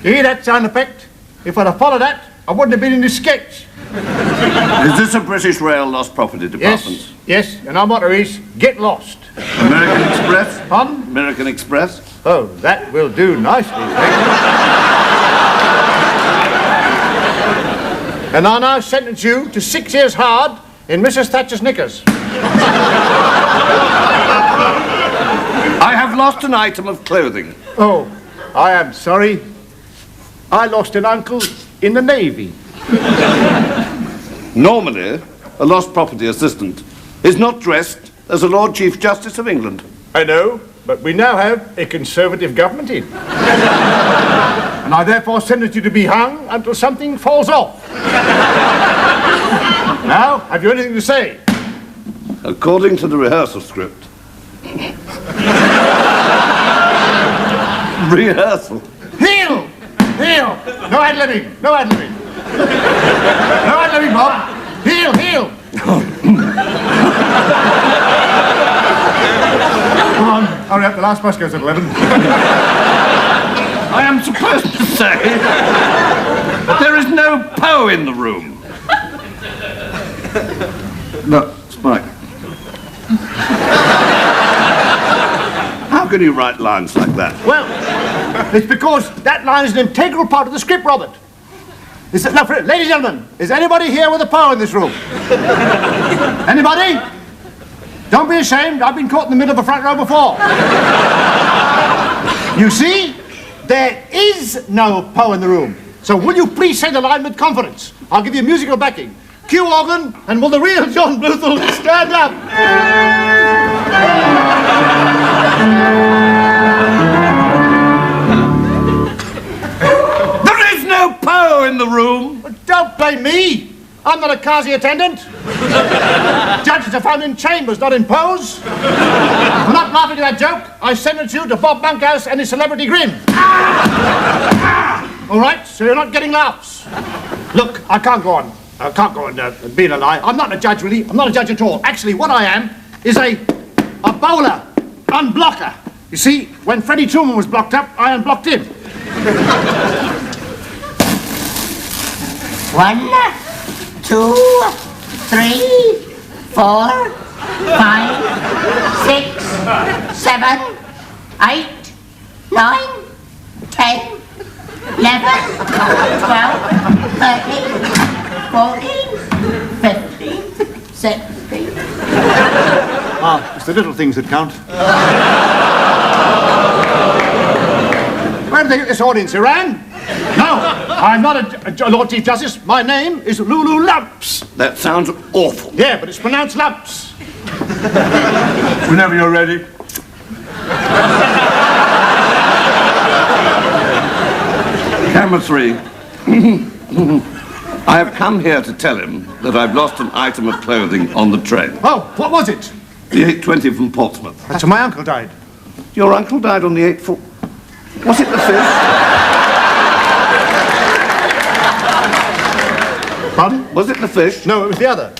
You hear that sound effect? If I'd have followed that, I wouldn't have been in this sketch. Is this a British Rail Lost Property Department? Yes, and our motto is, get lost. American Express? Pardon? American Express? Oh, that will do nicely. And I now sentence you to 6 years hard in Mrs. Thatcher's knickers. I have lost an item of clothing. Oh, I am sorry. I lost an uncle in the Navy. Normally, a lost property assistant is not dressed as a Lord Chief Justice of England. I know, but we now have a Conservative government in. And I therefore sentence you to be hung until something falls off. Now, have you anything to say? According to the rehearsal script. Rehearsal. Heel! Heel! No ad-libbing! No ad-libbing! No ad-libbing, Bob! Heel! Heel! Come on, hurry up, the last bus goes at 11. I am supposed to say that there is no Poe in the room. No, Spike. How can you write lines like that? Well, it's because that line is an integral part of the script, Robert. Now, ladies and gentlemen, is anybody here with a Poe in this room? Anybody? Don't be ashamed, I've been caught in the middle of a front row before. You see, there is no Poe in the room. So will you please say the line with confidence? I'll give you musical backing. Cue organ, and will the real John Bluthal stand up? There is no Poe in the room. Don't blame me. I'm not a Kazi attendant. Judges are found in chambers, not in Poes. I'm not laughing at that joke. I sentence you to Bob Monkhouse and his celebrity grin. All right, so you're not getting laughs. Look, I can't go on. I can't go on being a lie. I'm not a judge, really. I'm not a judge at all. Actually, what I am is a bowler, unblocker. You see, when Freddie Truman was blocked up, I unblocked him. 1, 2, 3, 4, 5, 6, 7, 8, 9, 10, 11, 12, 13, 14, 15, 16. Ah, it's the little things that count. Where did they get this audience, Iran? No, I'm not a Lord Chief Justice. My name is Lulu Lumps. That sounds awful. Yeah, but it's pronounced Lumps. Whenever you're ready. Camera 3. I have come here to tell him that I've lost an item of clothing on the train. Oh, what was it? The 8:20 from Portsmouth. That's when my uncle died. Your uncle died on the 8th. Was it the 5th? Pardon? Was it the fish? No, it was the other.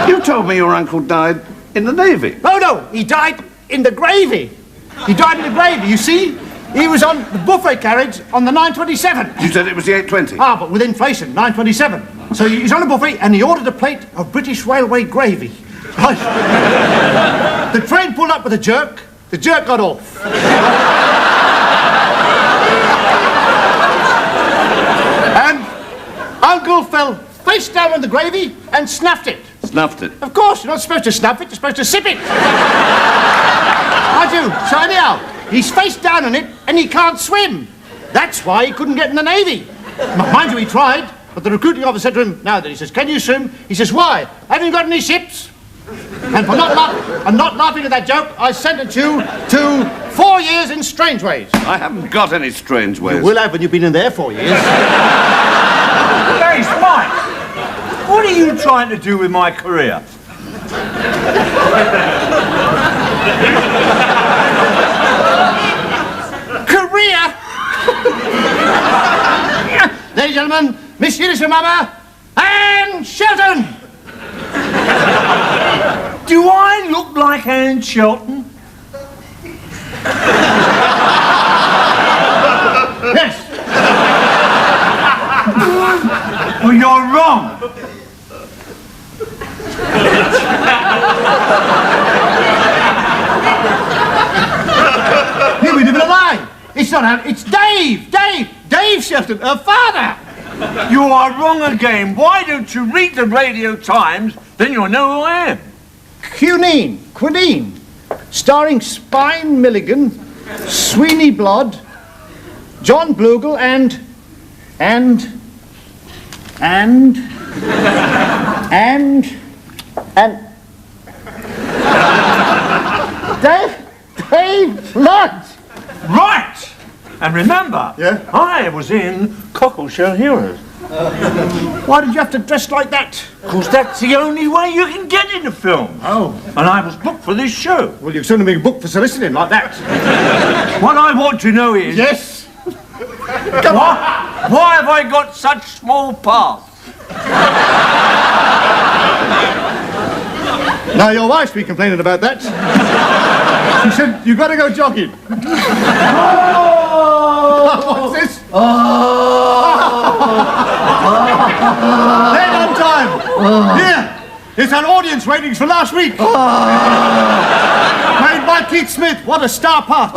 You told me your uncle died in the Navy. No, he died in the gravy. He died in the gravy, you see? He was on the buffet carriage on the 927. You said it was the 8:20. Ah, but with inflation, 927. So he's on a buffet and he ordered a plate of British Railway gravy. Right. The train pulled up with a jerk. The jerk got off. And Uncle fell face down on the gravy and snuffed it. Snuffed it? Of course, you're not supposed to snuff it, you're supposed to sip it. I do. So anyhow, he's face down on it and he can't swim. That's why he couldn't get in the Navy. Mind you, he tried, but the recruiting officer said to him, now then, he says, can you swim? He says, why? Haven't you got any ships? And for not laughing at that joke, I sentenced you to 4 years in Strangeways. I haven't got any Strangeways. You will have when you've been in there 4 years. Hey, Mike, what are you trying to do with my career? Career? Ladies and gentlemen, Miss Eunice Mama and Shelton! Do I look like Anne Shelton? Yes. Well, you're wrong. Here we live in a lie. It's not Anne, it's Dave Shelton, her father. You are wrong again. Why don't you read the Radio Times, then you'll know who I am. Quinine, starring Spine Milligan, Sweeney Blood, John Blugel, and Dave Lodge. Right! And remember, yeah? I was in Cockleshell Heroes. Why did you have to dress like that? Because that's the only way you can get into film. Oh. And I was booked for this show. Well, you've soon been booked for soliciting like that. What I want to know is... Yes? Why have I got such small parts? Now, your wife's been complaining about that. She said, you've got to go jogging. What's this? Late on time. Here, it's our audience ratings for last week. Made by Keith Smith. What a star part.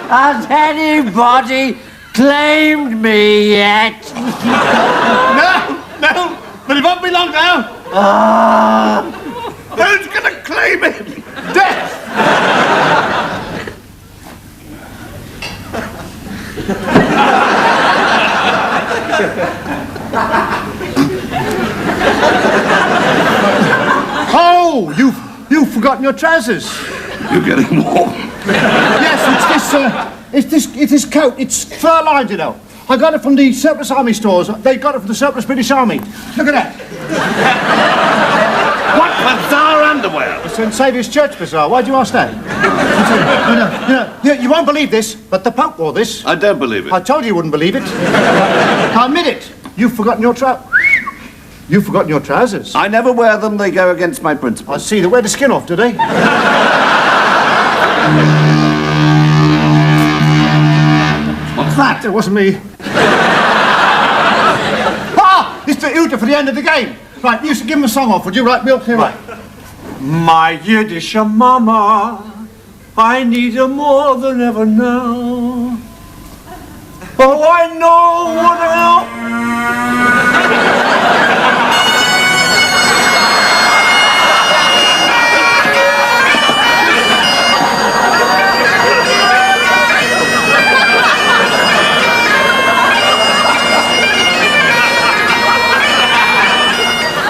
Has anybody claimed me yet? No, but it won't be long now. Who's going to claim him? Death! Oh, you've forgotten your trousers. You're getting warm. Yes, it's this coat. It's fur-lined, you know. I got it from the surplus army stores. They got it from the surplus British Army. Look at that. What bizarre underwear? It's St. Saviour's Church Bazaar. Why do you ask that? No, you won't believe this, but the Pope wore this. I don't believe it. I told you you wouldn't believe it. Now admit it. You've forgotten your You've forgotten your trousers. I never wear them. They go against my principles. I see. They wear the skin off, do they? What's that? It wasn't me. Ah! It's the Uta for the end of the game. Right, you should give him a song off, would you? Right, we'll clear up. My Yiddish mama, I need her more than ever now. Oh, I know what else.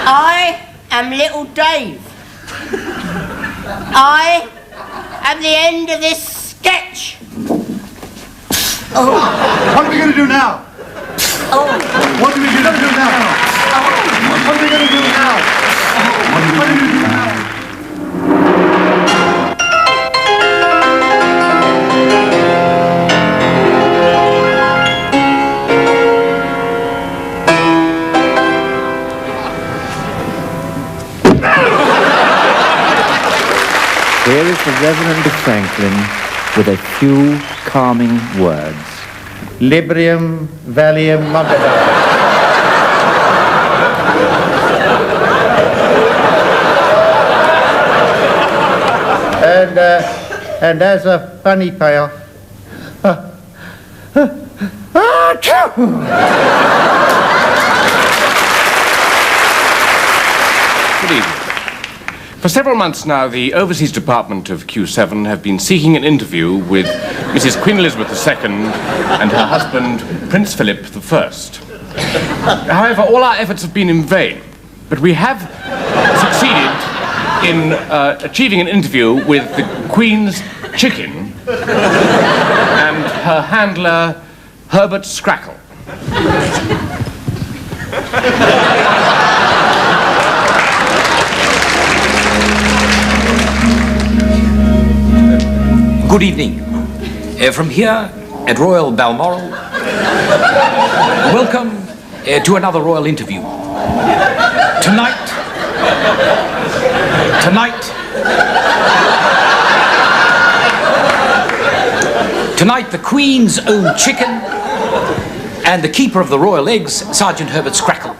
I am little Dave. I am the end of this sketch. Oh. What are we going to do now? Oh. What are we going to do now? What are we going to do now? What are we going to do now? Here is the Reverend Franklin with a few calming words. Librium, Valium, Mogadam. And as a funny payoff. Good evening. For several months now, the Overseas Department of Q7 have been seeking an interview with Mrs. Queen Elizabeth II and her husband, Prince Philip I. However, all our efforts have been in vain, but we have succeeded in achieving an interview with the Queen's chicken and her handler, Herbert Scrackle. Good evening. From here at Royal Balmoral, welcome to another royal interview. Tonight, the Queen's own chicken and the keeper of the royal eggs, Sergeant Herbert Scrackle.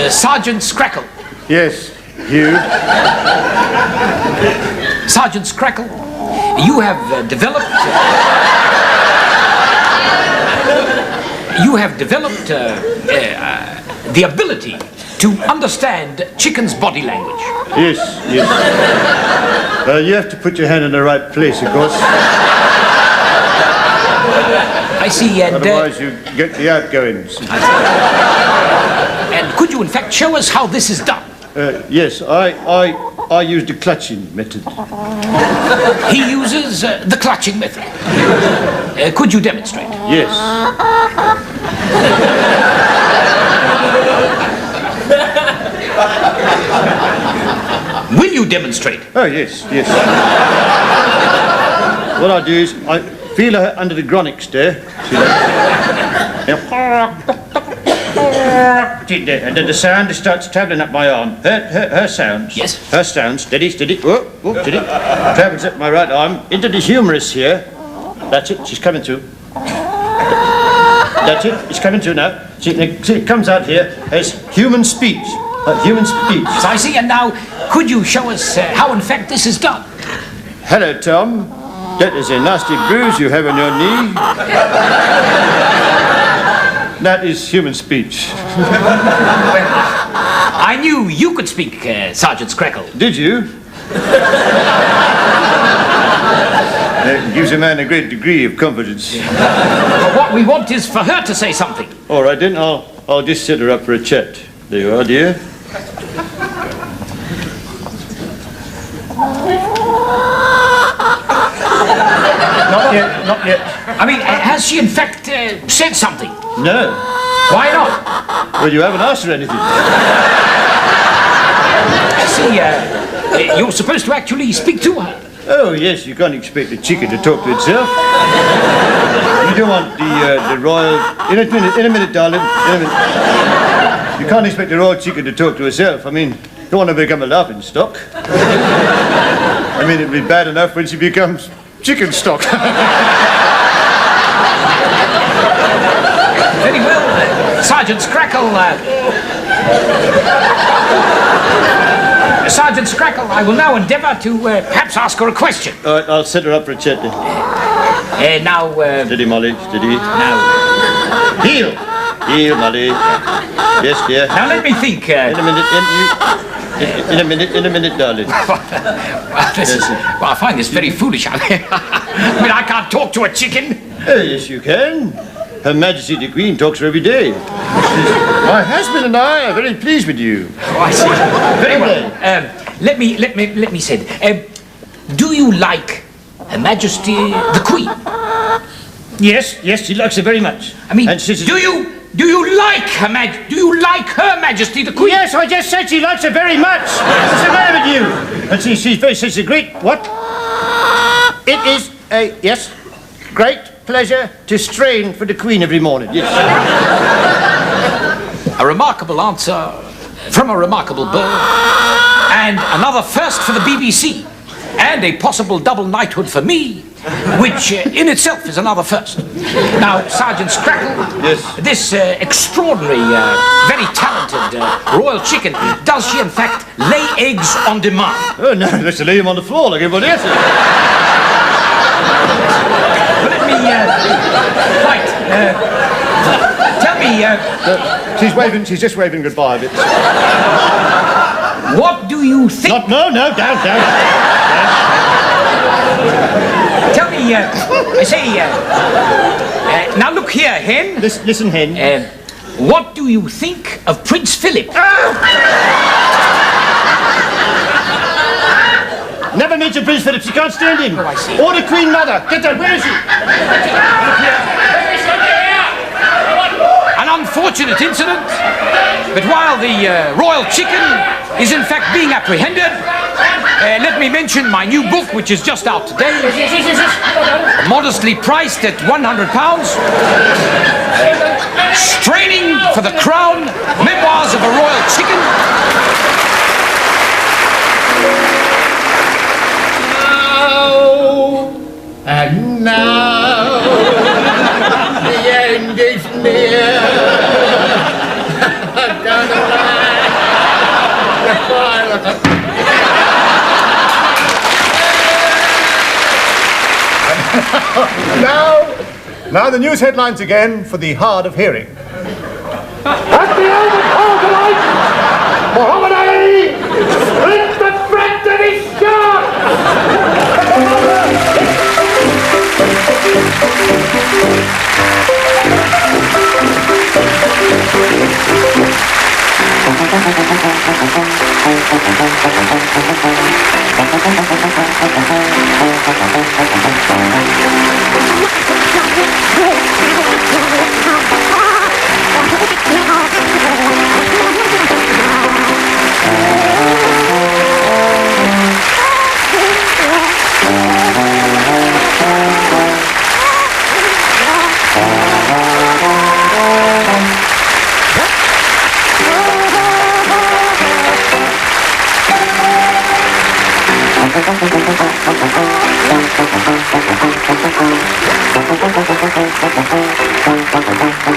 Sergeant Scrackle. Yes, you. Sergeant Scrackle, you have developed the ability to understand chicken's body language. Yes, yes. You have to put your hand in the right place, of course. I see, and... Otherwise you get the outgoings. And could you, in fact, show us how this is done? Yes, I use the clutching method. He uses the clutching method. Could you demonstrate? Yes. Will you demonstrate? Oh, yes, yes. What I do is I feel her under the gronix there. And then the sound starts travelling up my arm. Her sounds. Yes. Her sounds. Steady, steady. Oh, steady. Travels up my right arm into the humerus here. That's it. She's coming through. That's it. It's coming through now. See, it comes out here as human speech. Human speech. Yes, I see. And now, could you show us how, in fact, this is done? Hello, Tom. That is a nasty bruise you have on your knee. That is human speech. I knew you could speak, Sergeant Scrackle. Did you? It gives a man a great degree of confidence. But what we want is for her to say something. All right, then I'll just set her up for a chat. There you are, dear. Not yet, not yet. I mean, has she in fact said something? No. Why not? Well, you haven't asked her anything. See, you're supposed to actually speak to her. Oh, yes, you can't expect the chicken to talk to itself. You don't want the royal... In a minute, darling. In a minute. You can't expect the royal chicken to talk to herself. I mean, you don't want to become a laughing stock. I mean, it'd be bad enough when she becomes chicken stock. Very well, Sergeant Scrackle. Sergeant Scrackle, I will now endeavour to perhaps ask her a question. All right, I'll set her up for a chat then. Now, Steady, Molly, steady. Now. Heel! Heel, Molly. Yes, dear. Now, let me think. In a minute, darling. Well, I find this very foolish. I mean, I can't talk to a chicken. Yes, you can. Her Majesty the Queen talks to her every day. My husband and I are very pleased with you. Oh, I see. Very well. Let me say, do you like Her Majesty the Queen? Yes, she likes her very much. I mean, do you like Her Majesty the Queen? Yes, I just said she likes her very much. What's the matter with you? And she's a great what? It is a great pleasure to strain for the Queen every morning. Yes. A remarkable answer from a remarkable bird, and another first for the BBC, and a possible double knighthood for me, which in itself is another first. Now, Sergeant Scrackle, yes. This extraordinary, very talented royal chicken, does she in fact lay eggs on demand? Oh, no, let's lay them on the floor like everybody else. Let me, tell me, she's just waving goodbye a bit. What do you think? No, down. Tell me, I say, now look here, Hen. Listen, Hen. What do you think of Prince Philip? Never mention Prince Philip, she can't stand him. Oh, I see. Or the Queen Mother. Get her, where is she? An unfortunate incident, but while the royal chicken is in fact being apprehended, let me mention my new book, which is just out today, modestly priced at £100. Straining for the Crown, Memoirs of a Royal Chicken. And now the end is near. I'm gonna lie. The fire of Now the news headlines again for the hard of hearing. At the end of all tonight, Muhammad Ali split the threat of his shot!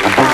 fire.